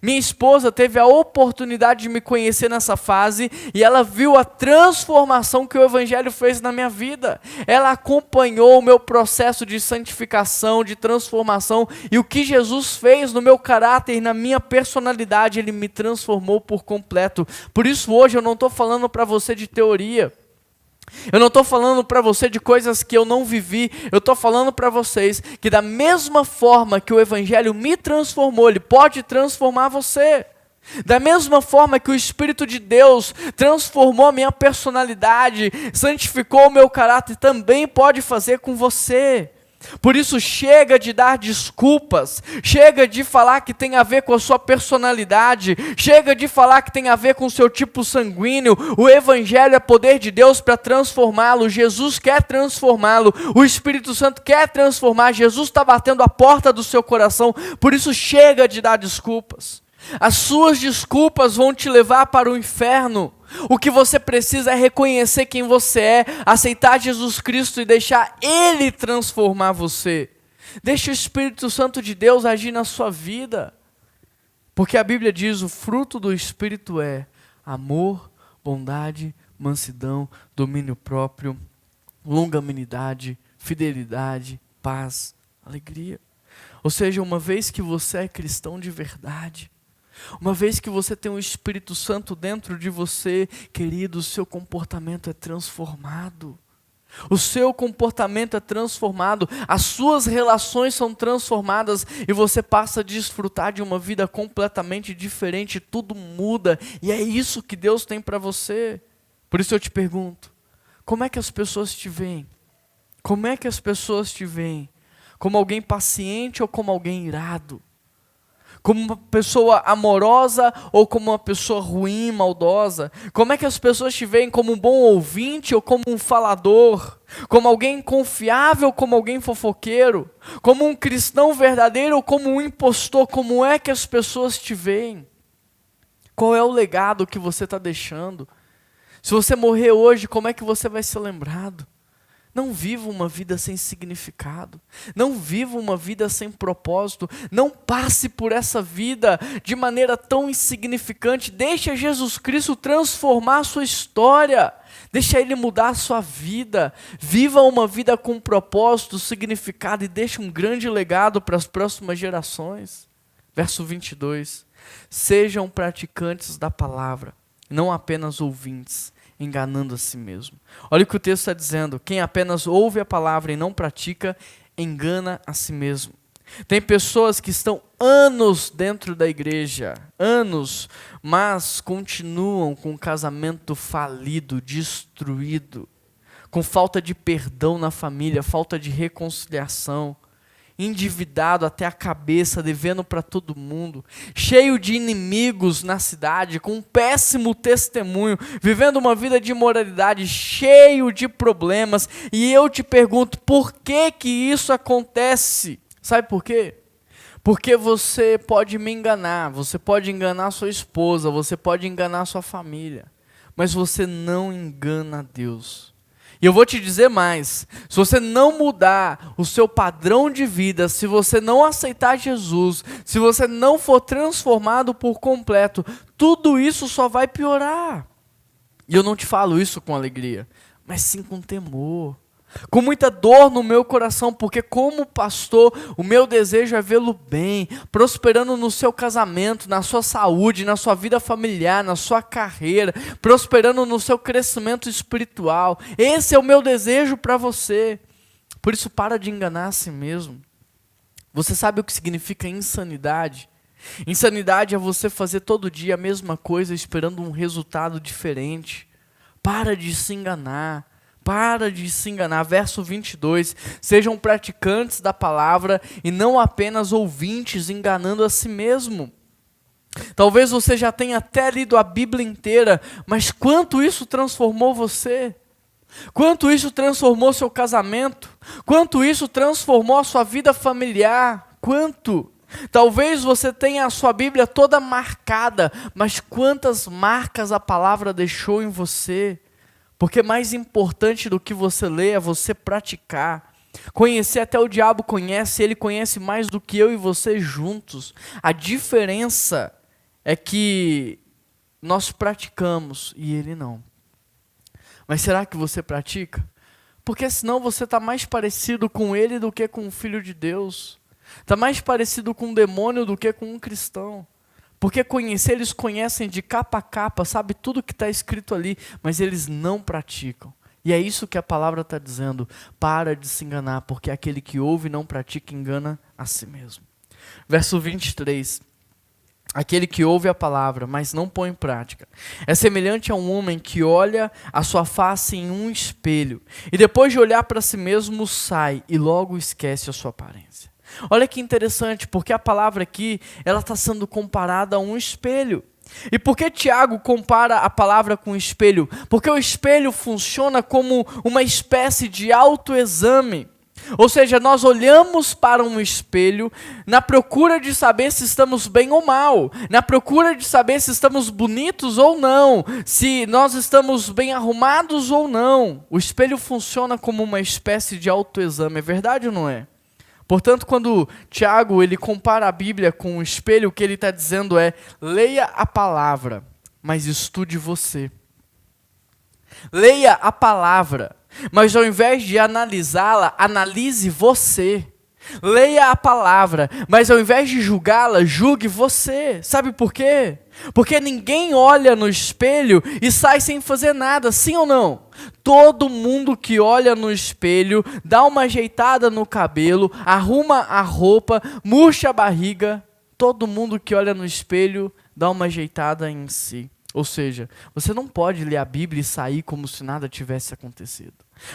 A: Minha esposa teve a oportunidade de me conhecer nessa fase e ela viu a transformação que o Evangelho fez na minha vida. Ela acompanhou o meu processo de santificação, de transformação, e o que Jesus fez no meu caráter e na minha personalidade, Ele me transformou por completo. Por isso hoje eu não estou falando para você de teoria. Eu não estou falando para você de coisas que eu não vivi, eu estou falando para vocês que da mesma forma que o Evangelho me transformou, ele pode transformar você. Da mesma forma que o Espírito de Deus transformou a minha personalidade, santificou o meu caráter, também pode fazer com você. Por isso chega de dar desculpas, chega de falar que tem a ver com a sua personalidade, chega de falar que tem a ver com o seu tipo sanguíneo. O Evangelho é poder de Deus para transformá-lo, Jesus quer transformá-lo, o Espírito Santo quer transformar, Jesus está batendo a porta do seu coração, por isso chega de dar desculpas. As suas desculpas vão te levar para o inferno. O que você precisa é reconhecer quem você é, aceitar Jesus Cristo e deixar Ele transformar você. Deixe o Espírito Santo de Deus agir na sua vida. Porque a Bíblia diz, o fruto do Espírito é amor, bondade, mansidão, domínio próprio, longanimidade, fidelidade, paz, alegria. Ou seja, uma vez que você é cristão de verdade, uma vez que você tem o Espírito Santo dentro de você, querido, o seu comportamento é transformado. O seu comportamento é transformado, as suas relações são transformadas e você passa a desfrutar de uma vida completamente diferente, tudo muda e é isso que Deus tem para você. Por isso eu te pergunto, como é que as pessoas te veem? Como é que as pessoas te veem? Como alguém paciente ou como alguém irado? Como uma pessoa amorosa ou como uma pessoa ruim, maldosa? Como é que as pessoas te veem, como um bom ouvinte ou como um falador? Como alguém confiável ou como alguém fofoqueiro? Como um cristão verdadeiro ou como um impostor? Como é que as pessoas te veem? Qual é o legado que você está deixando? Se você morrer hoje, como é que você vai ser lembrado? Não viva uma vida sem significado. Não viva uma vida sem propósito. Não passe por essa vida de maneira tão insignificante. Deixa Jesus Cristo transformar a sua história. Deixa Ele mudar a sua vida. Viva uma vida com propósito, significado e deixe um grande legado para as próximas gerações. Verso 22. Sejam praticantes da palavra, não apenas ouvintes, enganando a si mesmo. Olha o que o texto está dizendo. Quem apenas ouve a palavra e não pratica, engana a si mesmo. Tem pessoas que estão anos dentro da igreja, anos, mas continuam com o casamento falido, destruído, com falta de perdão na família, falta de reconciliação, endividado até a cabeça, devendo para todo mundo, cheio de inimigos na cidade, com um péssimo testemunho, vivendo uma vida de imoralidade, cheio de problemas. E eu te pergunto, por que que isso acontece? Sabe por quê? Porque você pode me enganar, você pode enganar sua esposa, você pode enganar sua família, mas você não engana a Deus. E eu vou te dizer mais, se você não mudar o seu padrão de vida, se você não aceitar Jesus, se você não for transformado por completo, tudo isso só vai piorar. E eu não te falo isso com alegria, mas sim com temor, com muita dor no meu coração, porque como pastor, o meu desejo é vê-lo bem, prosperando no seu casamento, na sua saúde, na sua vida familiar, na sua carreira, prosperando no seu crescimento espiritual. Esse é o meu desejo para você. Por isso, para de enganar a si mesmo. Você sabe o que significa insanidade? Insanidade é você fazer todo dia a mesma coisa, esperando um resultado diferente. Para de se enganar. Para de se enganar. Verso 22. Sejam praticantes da palavra e não apenas ouvintes, enganando a si mesmo. Talvez você já tenha até lido a Bíblia inteira, mas quanto isso transformou você? Quanto isso transformou seu casamento? Quanto isso transformou a sua vida familiar? Quanto? Talvez você tenha a sua Bíblia toda marcada, mas quantas marcas a palavra deixou em você? Porque mais importante do que você ler é você praticar. Conhecer, até o diabo conhece, ele conhece mais do que eu e você juntos. A diferença é que nós praticamos e ele não. Mas será que você pratica? Porque senão você está mais parecido com ele do que com o Filho de Deus. Está mais parecido com um demônio do que com um cristão. Porque conhecer, eles conhecem de capa a capa, sabe tudo que está escrito ali, mas eles não praticam. E é isso que a palavra está dizendo. Para de se enganar, porque aquele que ouve e não pratica engana a si mesmo. Verso 23. Aquele que ouve a palavra, mas não põe em prática, é semelhante a um homem que olha a sua face em um espelho, e depois de olhar para si mesmo sai, e logo esquece a sua aparência. Olha que interessante, porque a palavra aqui, ela está sendo comparada a um espelho. E por que Tiago compara a palavra com o espelho? Porque o espelho funciona como uma espécie de autoexame. Ou seja, nós olhamos para um espelho na procura de saber se estamos bem ou mal, na procura de saber se estamos bonitos ou não, se nós estamos bem arrumados ou não. O espelho funciona como uma espécie de autoexame, é verdade ou não é? Portanto, quando Tiago ele compara a Bíblia com o espelho, o que ele está dizendo é: leia a palavra, mas estude você. Leia a palavra, mas ao invés de analisá-la, analise você. Leia a palavra, mas ao invés de julgá-la, julgue você. Sabe por quê? Porque ninguém olha no espelho e sai sem fazer nada, sim ou não? Todo mundo que olha no espelho, dá uma ajeitada no cabelo, arruma a roupa, murcha a barriga. Todo mundo que olha no espelho, dá uma ajeitada em si. Ou seja, você não pode ler a Bíblia e sair como se nada tivesse acontecido.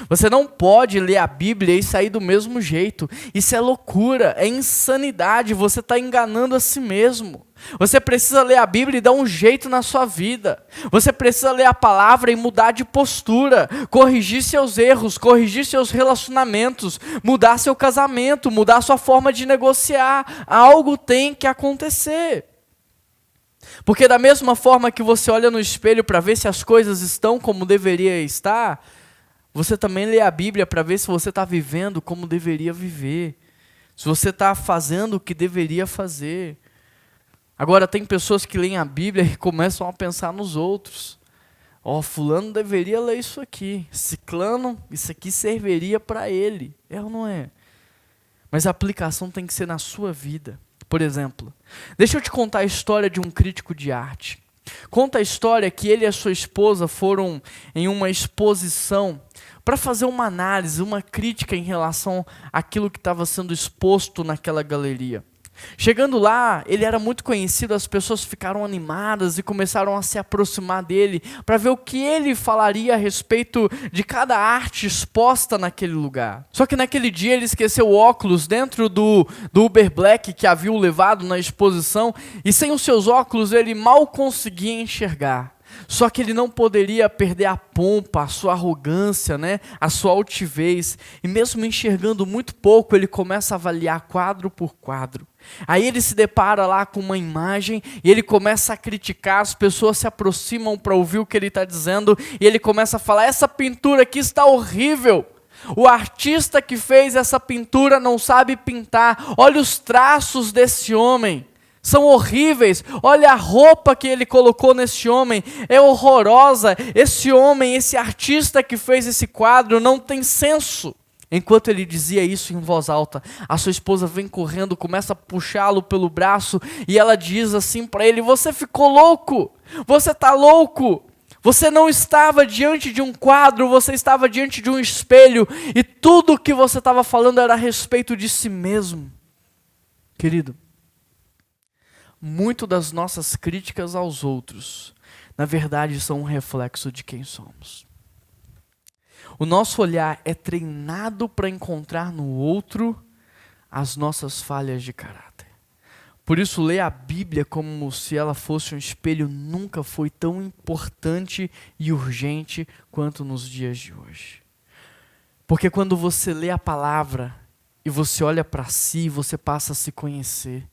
A: Você não pode ler a Bíblia e sair do mesmo jeito. Isso é loucura, é insanidade, você está enganando a si mesmo. Você precisa ler a Bíblia e dar um jeito na sua vida. Você precisa ler a palavra e mudar de postura, corrigir seus erros, corrigir seus relacionamentos, mudar seu casamento, mudar sua forma de negociar. Algo tem que acontecer. Porque da mesma forma que você olha no espelho para ver se as coisas estão como deveria estar, Você também lê a Bíblia para ver se você está vivendo como deveria viver. Se você está fazendo o que deveria fazer. Agora, tem pessoas que leem a Bíblia e começam a pensar nos outros. Fulano deveria ler isso aqui. Ciclano, isso aqui serviria para ele. É ou não é? Mas a aplicação tem que ser na sua vida. Por exemplo, deixa eu te contar a história de um crítico de arte. Conta a história que ele e a sua esposa foram em uma exposição para fazer uma análise, uma crítica em relação àquilo que estava sendo exposto naquela galeria. Chegando lá, ele era muito conhecido, as pessoas ficaram animadas e começaram a se aproximar dele para ver o que ele falaria a respeito de cada arte exposta naquele lugar. Só que naquele dia ele esqueceu o óculos dentro do Uber Black que havia o levado na exposição, e sem os seus óculos ele mal conseguia enxergar. Só que ele não poderia perder a pompa, a sua arrogância, a sua altivez. E mesmo enxergando muito pouco, ele começa a avaliar quadro por quadro. Aí ele se depara lá com uma imagem e ele começa a criticar, as pessoas se aproximam para ouvir o que ele está dizendo. E ele começa a falar, essa pintura aqui está horrível. O artista que fez essa pintura não sabe pintar. Olha os traços desse homem. São horríveis, olha a roupa que ele colocou nesse homem, é horrorosa, esse homem, esse artista que fez esse quadro não tem senso. Enquanto ele dizia isso em voz alta, a sua esposa vem correndo, começa a puxá-lo pelo braço e ela diz assim para ele, você ficou louco, você está louco, você não estava diante de um quadro, você estava diante de um espelho e tudo o que você estava falando era a respeito de si mesmo. Querido, muito das nossas críticas aos outros, na verdade, são um reflexo de quem somos. O nosso olhar é treinado para encontrar no outro as nossas falhas de caráter. Por isso, ler a Bíblia como se ela fosse um espelho nunca foi tão importante e urgente quanto nos dias de hoje. Porque quando você lê a palavra e você olha para si, você passa a se conhecer.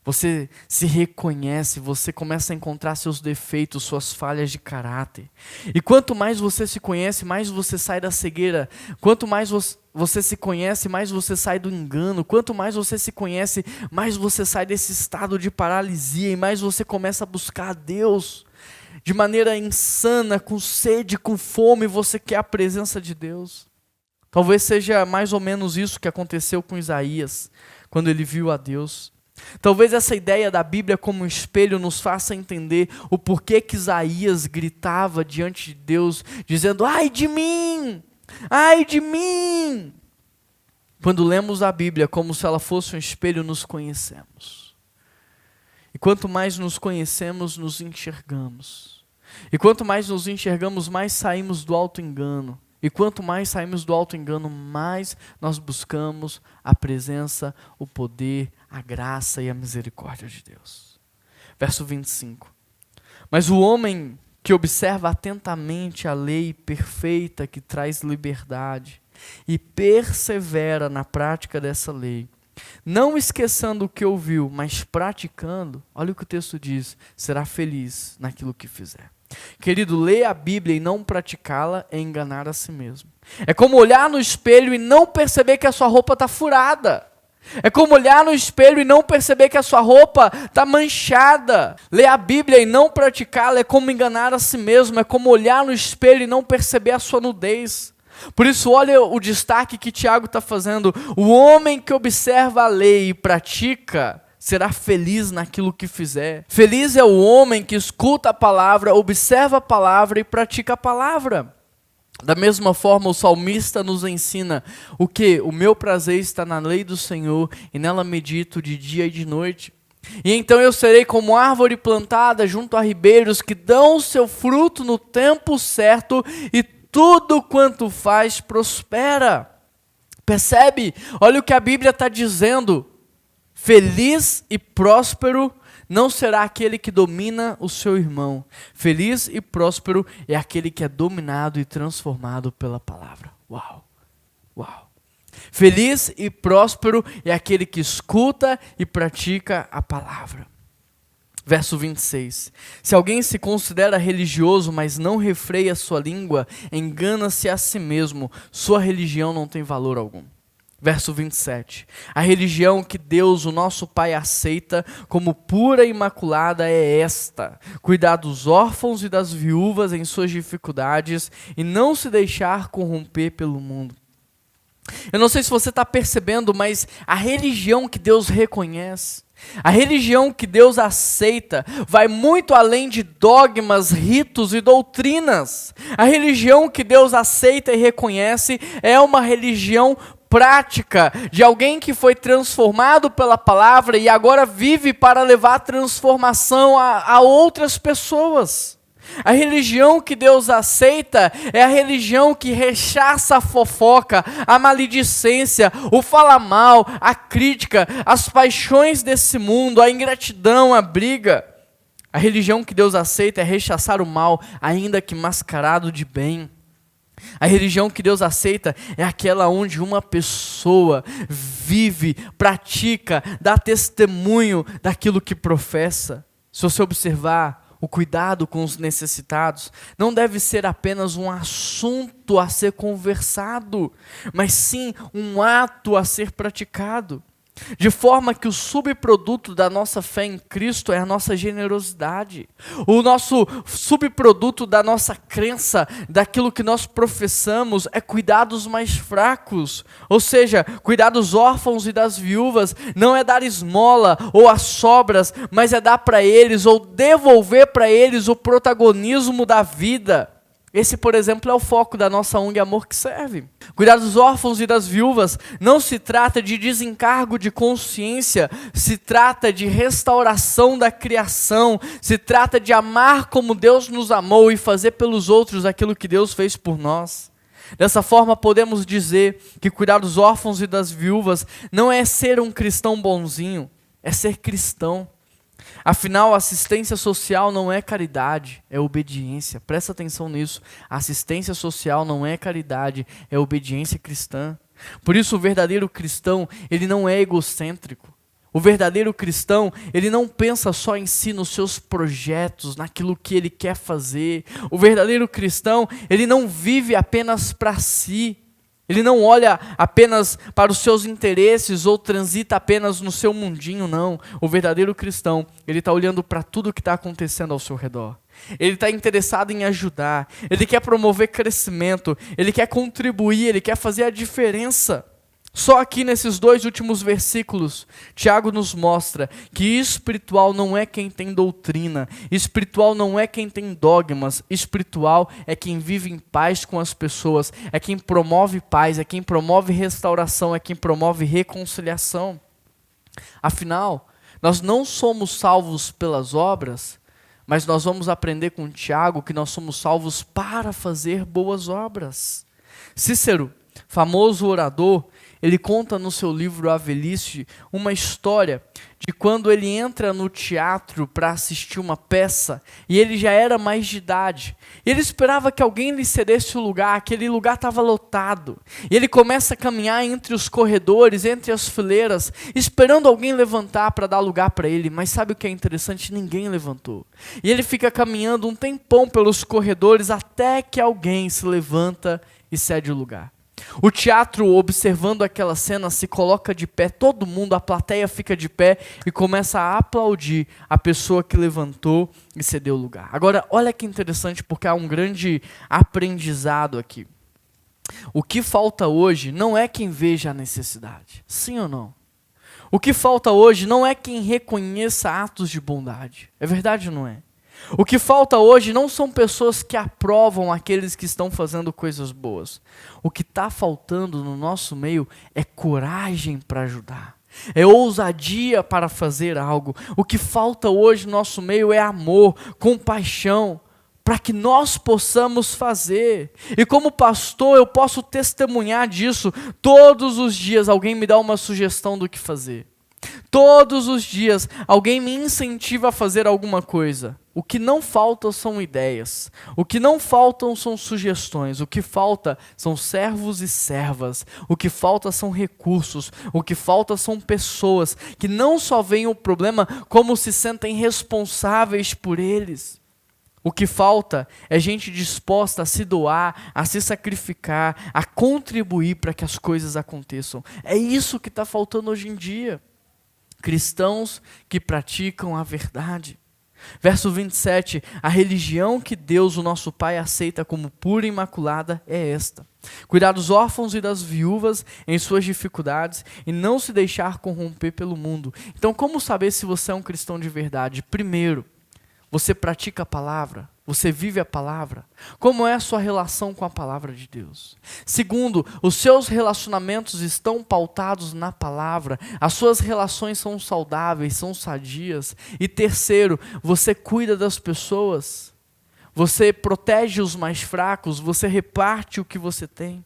A: Você se reconhece, você começa a encontrar seus defeitos, suas falhas de caráter. E quanto mais você se conhece, mais você sai da cegueira. Quanto mais você se conhece, mais você sai do engano. Quanto mais você se conhece, mais você sai desse estado de paralisia. E mais você começa a buscar a Deus. De maneira insana, com sede, com fome, você quer a presença de Deus. Talvez seja mais ou menos isso que aconteceu com Isaías, quando ele viu a Deus. Talvez essa ideia da Bíblia como um espelho nos faça entender o porquê que Isaías gritava diante de Deus, dizendo, ai de mim, ai de mim. Quando lemos a Bíblia como se ela fosse um espelho, nos conhecemos. E quanto mais nos conhecemos, nos enxergamos. E quanto mais nos enxergamos, mais saímos do auto-engano. E quanto mais saímos do auto-engano, mais nós buscamos a presença, o poder, a graça e a misericórdia de Deus. Verso 25. Mas o homem que observa atentamente a lei perfeita que traz liberdade e persevera na prática dessa lei, não esquecendo o que ouviu, mas praticando, olha o que o texto diz, será feliz naquilo que fizer. Querido, ler a Bíblia e não praticá-la é enganar a si mesmo. É como olhar no espelho e não perceber que a sua roupa está furada. É como olhar no espelho e não perceber que a sua roupa está manchada. Ler a Bíblia e não praticá-la é como enganar a si mesmo. É como olhar no espelho e não perceber a sua nudez. Por isso, olha o destaque que Tiago está fazendo. O homem que observa a lei e pratica será feliz naquilo que fizer. Feliz é o homem que escuta a palavra, observa a palavra e pratica a palavra. Da mesma forma, o salmista nos ensina o que? O meu prazer está na lei do Senhor e nela medito de dia e de noite. E então eu serei como árvore plantada junto a ribeiros que dão o seu fruto no tempo certo e tudo quanto faz prospera. Percebe? Olha o que a Bíblia está dizendo. Feliz e próspero não será aquele que domina o seu irmão. Feliz e próspero é aquele que é dominado e transformado pela palavra. Uau! Uau! Feliz e próspero é aquele que escuta e pratica a palavra. Verso 26. Se alguém se considera religioso, mas não refreia sua língua, engana-se a si mesmo, sua religião não tem valor algum. Verso 27. A religião que Deus, o nosso Pai, aceita como pura e imaculada é esta: cuidar dos órfãos e das viúvas em suas dificuldades e não se deixar corromper pelo mundo. Eu não sei se você está percebendo, mas a religião que Deus reconhece, a religião que Deus aceita, vai muito além de dogmas, ritos e doutrinas. A religião que Deus aceita e reconhece é uma religião prática, de alguém que foi transformado pela palavra e agora vive para levar transformação a outras pessoas. A religião que Deus aceita é a religião que rechaça a fofoca, a maledicência, o falar mal, a crítica, as paixões desse mundo, a ingratidão, a briga. A religião que Deus aceita é rechaçar o mal, ainda que mascarado de bem. A religião que Deus aceita é aquela onde uma pessoa vive, pratica, dá testemunho daquilo que professa. Se você observar, o cuidado com os necessitados não deve ser apenas um assunto a ser conversado, mas sim um ato a ser praticado. De forma que o subproduto da nossa fé em Cristo é a nossa generosidade. O nosso subproduto da nossa crença, daquilo que nós professamos, é cuidar dos mais fracos. Ou seja, cuidar dos órfãos e das viúvas não é dar esmola ou as sobras, mas é dar para eles ou devolver para eles o protagonismo da vida. Esse, por exemplo, é o foco da nossa ONG Amor que Serve. Cuidar dos órfãos e das viúvas não se trata de desencargo de consciência, se trata de restauração da criação, se trata de amar como Deus nos amou e fazer pelos outros aquilo que Deus fez por nós. Dessa forma, podemos dizer que cuidar dos órfãos e das viúvas não é ser um cristão bonzinho, é ser cristão. Afinal, assistência social não é caridade, é obediência. Presta atenção nisso. Assistência social não é caridade, é obediência cristã. Por isso, o verdadeiro cristão, ele não é egocêntrico. O verdadeiro cristão, ele não pensa só em si, nos seus projetos, naquilo que ele quer fazer. O verdadeiro cristão, ele não vive apenas para si. Ele não olha apenas para os seus interesses ou transita apenas no seu mundinho, não. O verdadeiro cristão, ele está olhando para tudo que está acontecendo ao seu redor. Ele está interessado em ajudar, ele quer promover crescimento, ele quer contribuir, ele quer fazer a diferença. Só aqui nesses 2 últimos versículos, Tiago nos mostra que espiritual não é quem tem doutrina, espiritual não é quem tem dogmas, espiritual é quem vive em paz com as pessoas, é quem promove paz, é quem promove restauração, é quem promove reconciliação. Afinal, nós não somos salvos pelas obras, mas nós vamos aprender com Tiago que nós somos salvos para fazer boas obras. Cícero, famoso orador, ele conta no seu livro A Velhice uma história de quando ele entra no teatro para assistir uma peça e ele já era mais de idade. Ele esperava que alguém lhe cedesse o lugar, aquele lugar estava lotado. E ele começa a caminhar entre os corredores, entre as fileiras, esperando alguém levantar para dar lugar para ele. Mas sabe o que é interessante? Ninguém levantou. E ele fica caminhando um tempão pelos corredores até que alguém se levanta e cede o lugar. O teatro, observando aquela cena, se coloca de pé, todo mundo, a plateia fica de pé e começa a aplaudir a pessoa que levantou e cedeu o lugar. Agora, olha que interessante, porque há um grande aprendizado aqui. O que falta hoje não é quem veja a necessidade, sim ou não? O que falta hoje não é quem reconheça atos de bondade, é verdade ou não é? O que falta hoje não são pessoas que aprovam aqueles que estão fazendo coisas boas. O que está faltando no nosso meio é coragem para ajudar. É ousadia para fazer algo. O que falta hoje no nosso meio é amor, compaixão, para que nós possamos fazer. E como pastor eu posso testemunhar disso. Todos os dias alguém me dá uma sugestão do que fazer. Todos os dias alguém me incentiva a fazer alguma coisa. O que não falta são ideias. O que não faltam são sugestões. O que falta são servos e servas. O que falta são recursos. O que falta são pessoas que não só veem o problema, como se sentem responsáveis por eles. O que falta é gente disposta a se doar, a se sacrificar, a contribuir para que as coisas aconteçam. É isso que está faltando hoje em dia. Cristãos que praticam a verdade. Verso 27, a religião que Deus, o nosso Pai, aceita como pura e imaculada é esta: cuidar dos órfãos e das viúvas em suas dificuldades e não se deixar corromper pelo mundo. Então, como saber se você é um cristão de verdade? Primeiro, você pratica a palavra? Você vive a palavra? Como é a sua relação com a palavra de Deus? Segundo, os seus relacionamentos estão pautados na palavra? As suas relações são saudáveis, são sadias? E terceiro, você cuida das pessoas? Você protege os mais fracos? Você reparte o que você tem?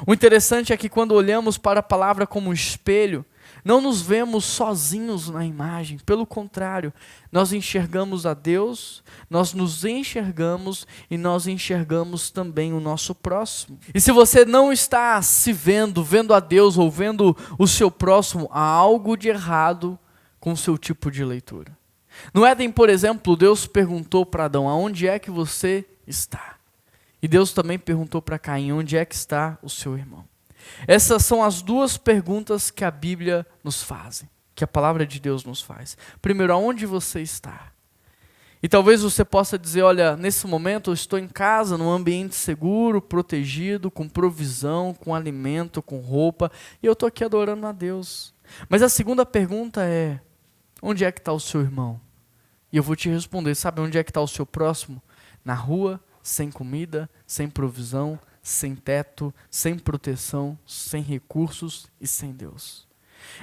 A: O interessante é que quando olhamos para a palavra como um espelho, não nos vemos sozinhos na imagem. Pelo contrário, nós enxergamos a Deus, nós nos enxergamos e nós enxergamos também o nosso próximo. E se você não está se vendo a Deus ou vendo o seu próximo, há algo de errado com o seu tipo de leitura. No Éden, por exemplo, Deus perguntou para Adão: aonde é que você está? E Deus também perguntou para Caim: onde é que está o seu irmão? Essas são as duas perguntas que a Bíblia nos faz, que a palavra de Deus nos faz. Primeiro, aonde você está? E talvez você possa dizer: olha, nesse momento eu estou em casa, num ambiente seguro, protegido, com provisão, com alimento, com roupa, e eu estou aqui adorando a Deus. Mas a segunda pergunta é: onde é que está o seu irmão? E eu vou te responder: sabe onde é que está o seu próximo? Na rua, sem comida, sem provisão, sem teto, sem proteção, sem recursos e sem Deus.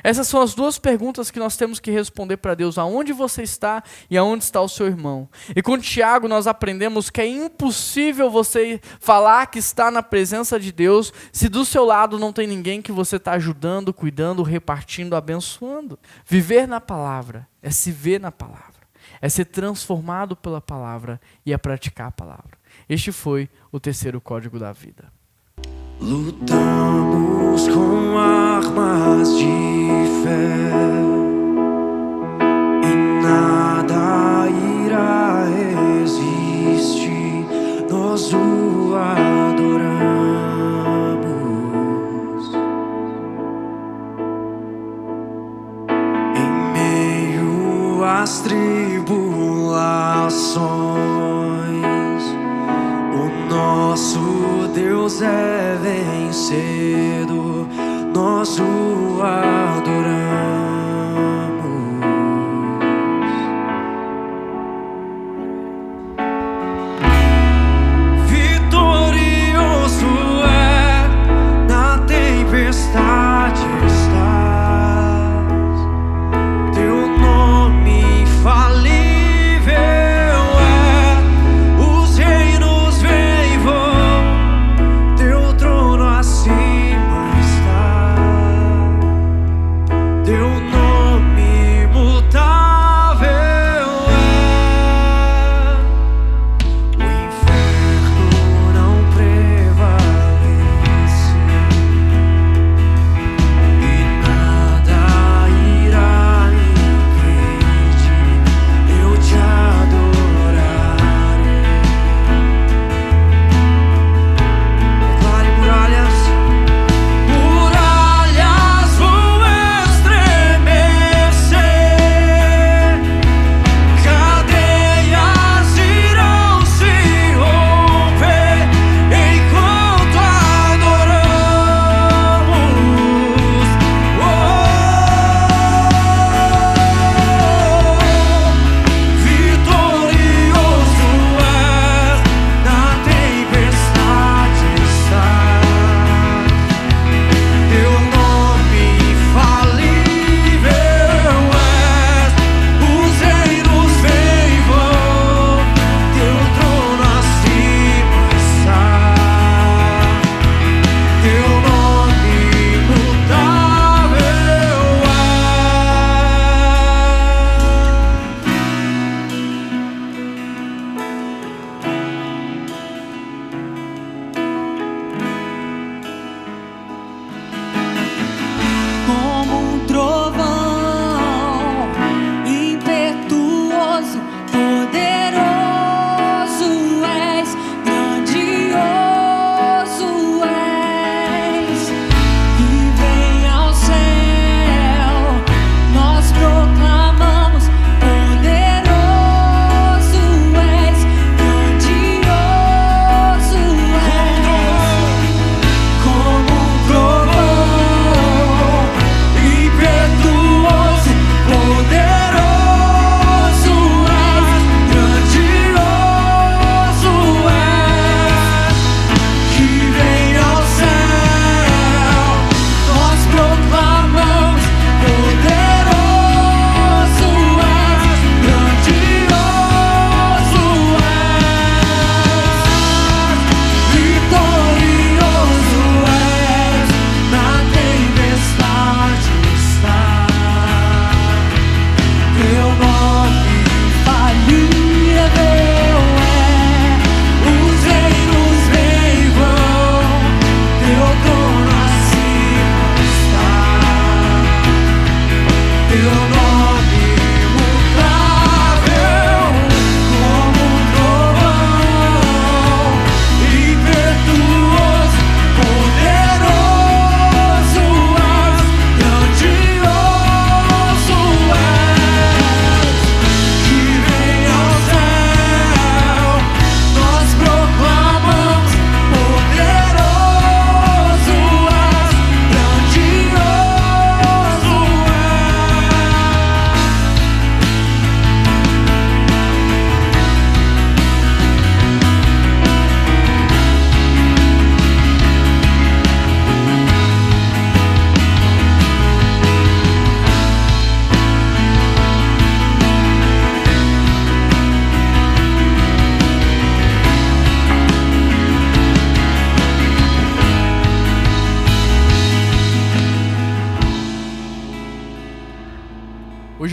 A: Essas são as duas perguntas que nós temos que responder para Deus: aonde você está e aonde está o seu irmão. E com Tiago nós aprendemos que é impossível você falar que está na presença de Deus se do seu lado não tem ninguém que você está ajudando, cuidando, repartindo, abençoando. Viver na palavra é se ver na palavra, é ser transformado pela palavra e é praticar a palavra. Este foi o terceiro código da vida.
B: Lutamos com armas de fé e nada irá resistir. Nós o adoramos em meio às tribulações. Nosso Deus é vencedor, nós o adoramos. Vitorioso é, na tempestade estás, teu nome infalível é, os reinos vêm e vão, teu trono acima está, teu nome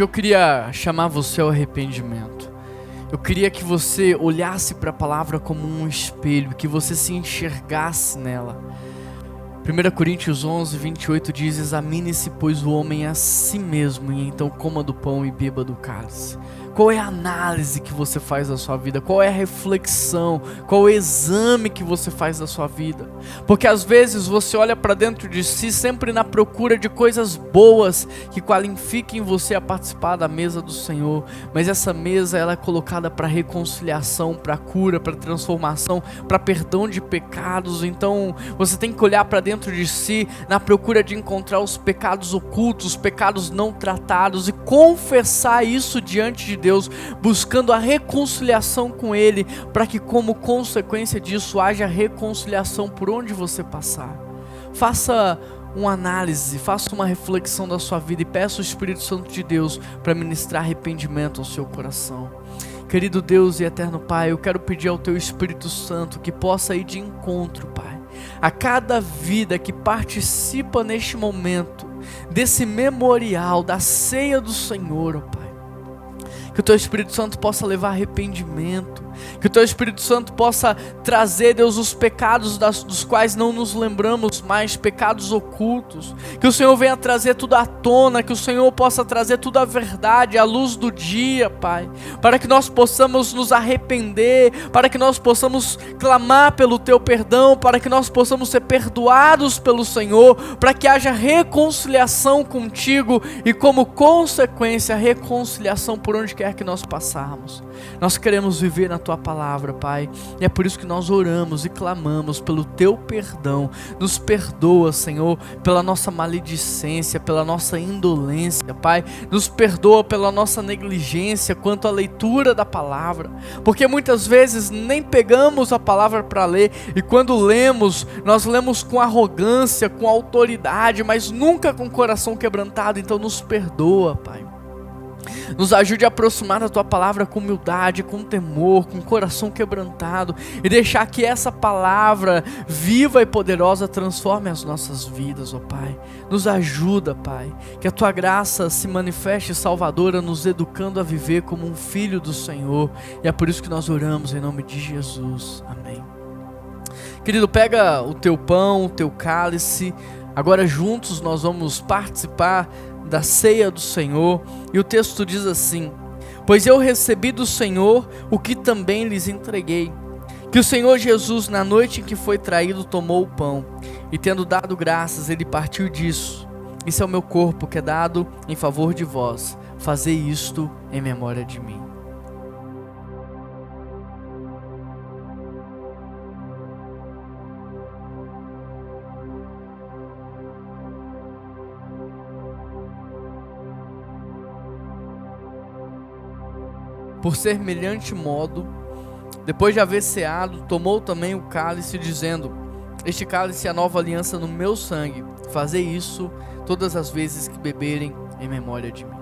A: Hoje eu queria chamar você ao arrependimento. Eu queria que você olhasse para a palavra como um espelho, que você se enxergasse nela. 1 Coríntios 11, 28 diz: examine-se, pois, o homem a si mesmo, e então coma do pão e beba do cálice. Qual é a análise que você faz da sua vida? Qual é a reflexão? Qual é o exame que você faz da sua vida? Porque às vezes você olha para dentro de si sempre na procura de coisas boas que qualifiquem você a participar da mesa do Senhor. Mas essa mesa ela é colocada para reconciliação, para cura, para transformação, para perdão de pecados. Então você tem que olhar para dentro de si na procura de encontrar os pecados ocultos, os pecados não tratados e confessar isso diante de Deus, buscando a reconciliação com Ele, para que como consequência disso haja reconciliação por onde você passar. Faça uma análise, faça uma reflexão da sua vida e peça o Espírito Santo de Deus para ministrar arrependimento ao seu coração. Querido Deus e eterno Pai, eu quero pedir ao Teu Espírito Santo que possa ir de encontro, Pai, a cada vida que participa neste momento, desse memorial, da ceia do Senhor, ó Pai. Que o Teu Espírito Santo possa levar arrependimento, que o Teu Espírito Santo possa trazer, Deus, os pecados dos quais não nos lembramos mais, pecados ocultos, que o Senhor venha trazer tudo à tona, que o Senhor possa trazer tudo à verdade, à luz do dia, Pai, para que nós possamos nos arrepender, para que nós possamos clamar pelo Teu perdão, para que nós possamos ser perdoados pelo Senhor, para que haja reconciliação contigo e como consequência, reconciliação por onde quer que nós passarmos. Nós queremos viver na Tua palavra, Pai, e é por isso que nós oramos e clamamos pelo Teu perdão. Nos perdoa, Senhor, pela nossa maledicência, pela nossa indolência, Pai, nos perdoa pela nossa negligência quanto à leitura da palavra, porque muitas vezes nem pegamos a palavra para ler, e quando lemos, nós lemos com arrogância, com autoridade, mas nunca com o coração quebrantado. Então nos perdoa, Pai. Nos ajude a aproximar da Tua palavra com humildade, com temor, com coração quebrantado, e deixar que essa palavra viva e poderosa transforme as nossas vidas, ó Pai. Nos ajuda, Pai, que a Tua graça se manifeste salvadora, nos educando a viver como um filho do Senhor, e é por isso que nós oramos em nome de Jesus, amém. Querido, pega o Teu pão, o Teu cálice, agora juntos nós vamos participar da ceia do Senhor, e o texto diz assim: pois eu recebi do Senhor o que também lhes entreguei, que o Senhor Jesus, na noite em que foi traído, tomou o pão, e tendo dado graças, ele partiu disso: isso é o meu corpo que é dado em favor de vós, fazei isto em memória de mim. Por semelhante modo, depois de haver ceado, tomou também o cálice, dizendo: este cálice é a nova aliança no meu sangue, fazei isso todas as vezes que beberem em memória de mim.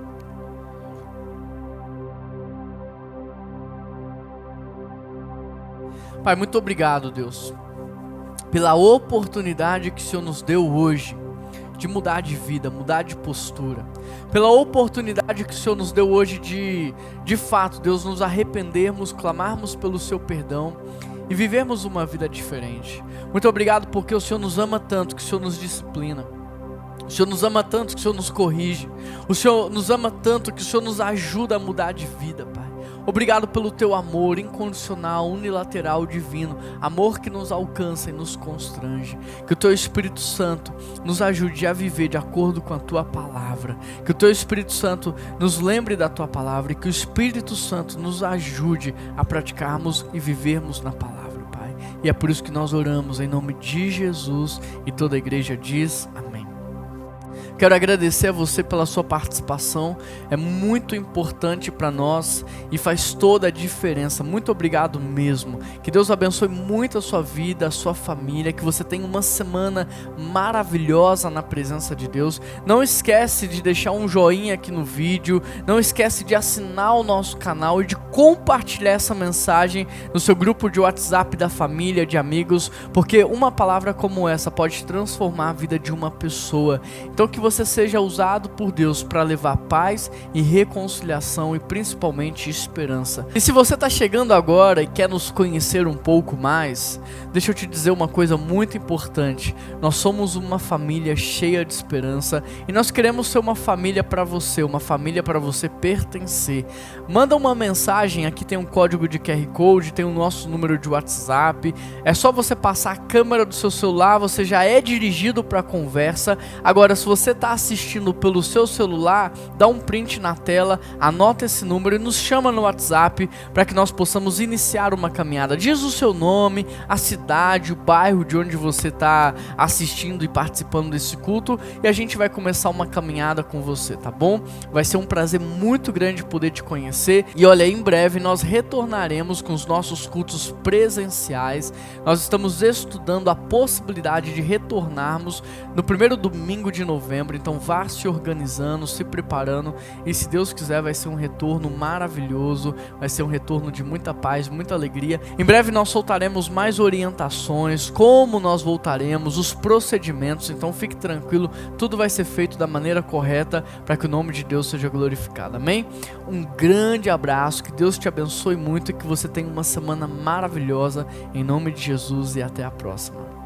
A: Pai, muito obrigado, Deus, pela oportunidade que o Senhor nos deu hoje de mudar de vida, mudar de postura, pela oportunidade que o Senhor nos deu hoje de fato, Deus, nos arrependermos, clamarmos pelo Seu perdão e vivermos uma vida diferente. Muito obrigado porque o Senhor nos ama tanto que o Senhor nos disciplina, o Senhor nos ama tanto que o Senhor nos corrige, o Senhor nos ama tanto que o Senhor nos ajuda a mudar de vida, Pai. Obrigado pelo Teu amor incondicional, unilateral, divino, amor que nos alcança e nos constrange. Que o Teu Espírito Santo nos ajude a viver de acordo com a Tua palavra, que o Teu Espírito Santo nos lembre da Tua palavra e que o Espírito Santo nos ajude a praticarmos e vivermos na palavra, Pai. E é por isso que nós oramos em nome de Jesus, e toda a igreja diz amém. Quero agradecer a você pela sua participação, é muito importante para nós e faz toda a diferença. Muito obrigado mesmo, que Deus abençoe muito a sua vida, a sua família, que você tenha uma semana maravilhosa na presença de Deus. Não esquece de deixar um joinha aqui no vídeo, não esquece de assinar o nosso canal e de compartilhar essa mensagem no seu grupo de WhatsApp da família, de amigos, porque uma palavra como essa pode transformar a vida de uma pessoa. Então que você você seja usado por Deus para levar paz e reconciliação e principalmente esperança. E se você está chegando agora e quer nos conhecer um pouco mais, deixa eu te dizer uma coisa muito importante. Nós somos uma família cheia de esperança e nós queremos ser uma família para você, uma família para você pertencer. Manda uma mensagem, aqui tem um código de QR Code, tem o nosso número de WhatsApp. É só você passar a câmera do seu celular, você já é dirigido para a conversa. Agora, se você está assistindo pelo seu celular, dá um print na tela, anota esse número e nos chama no WhatsApp para que nós possamos iniciar uma caminhada. Diz o seu nome, a cidade, o bairro de onde você está assistindo e participando desse culto e a gente vai começar uma caminhada com você, tá bom? Vai ser um prazer muito grande poder te conhecer e olha, em breve nós retornaremos com os nossos cultos presenciais. Nós estamos estudando a possibilidade de retornarmos no primeiro domingo de novembro, então vá se organizando, se preparando e se Deus quiser vai ser um retorno maravilhoso, vai ser um retorno de muita paz, muita alegria. Em breve nós soltaremos mais orientações, como nós voltaremos, os procedimentos, então fique tranquilo, tudo vai ser feito da maneira correta para que o nome de Deus seja glorificado, amém? Um grande abraço, que Deus te abençoe muito e que você tenha uma semana maravilhosa, em nome de Jesus e até a próxima.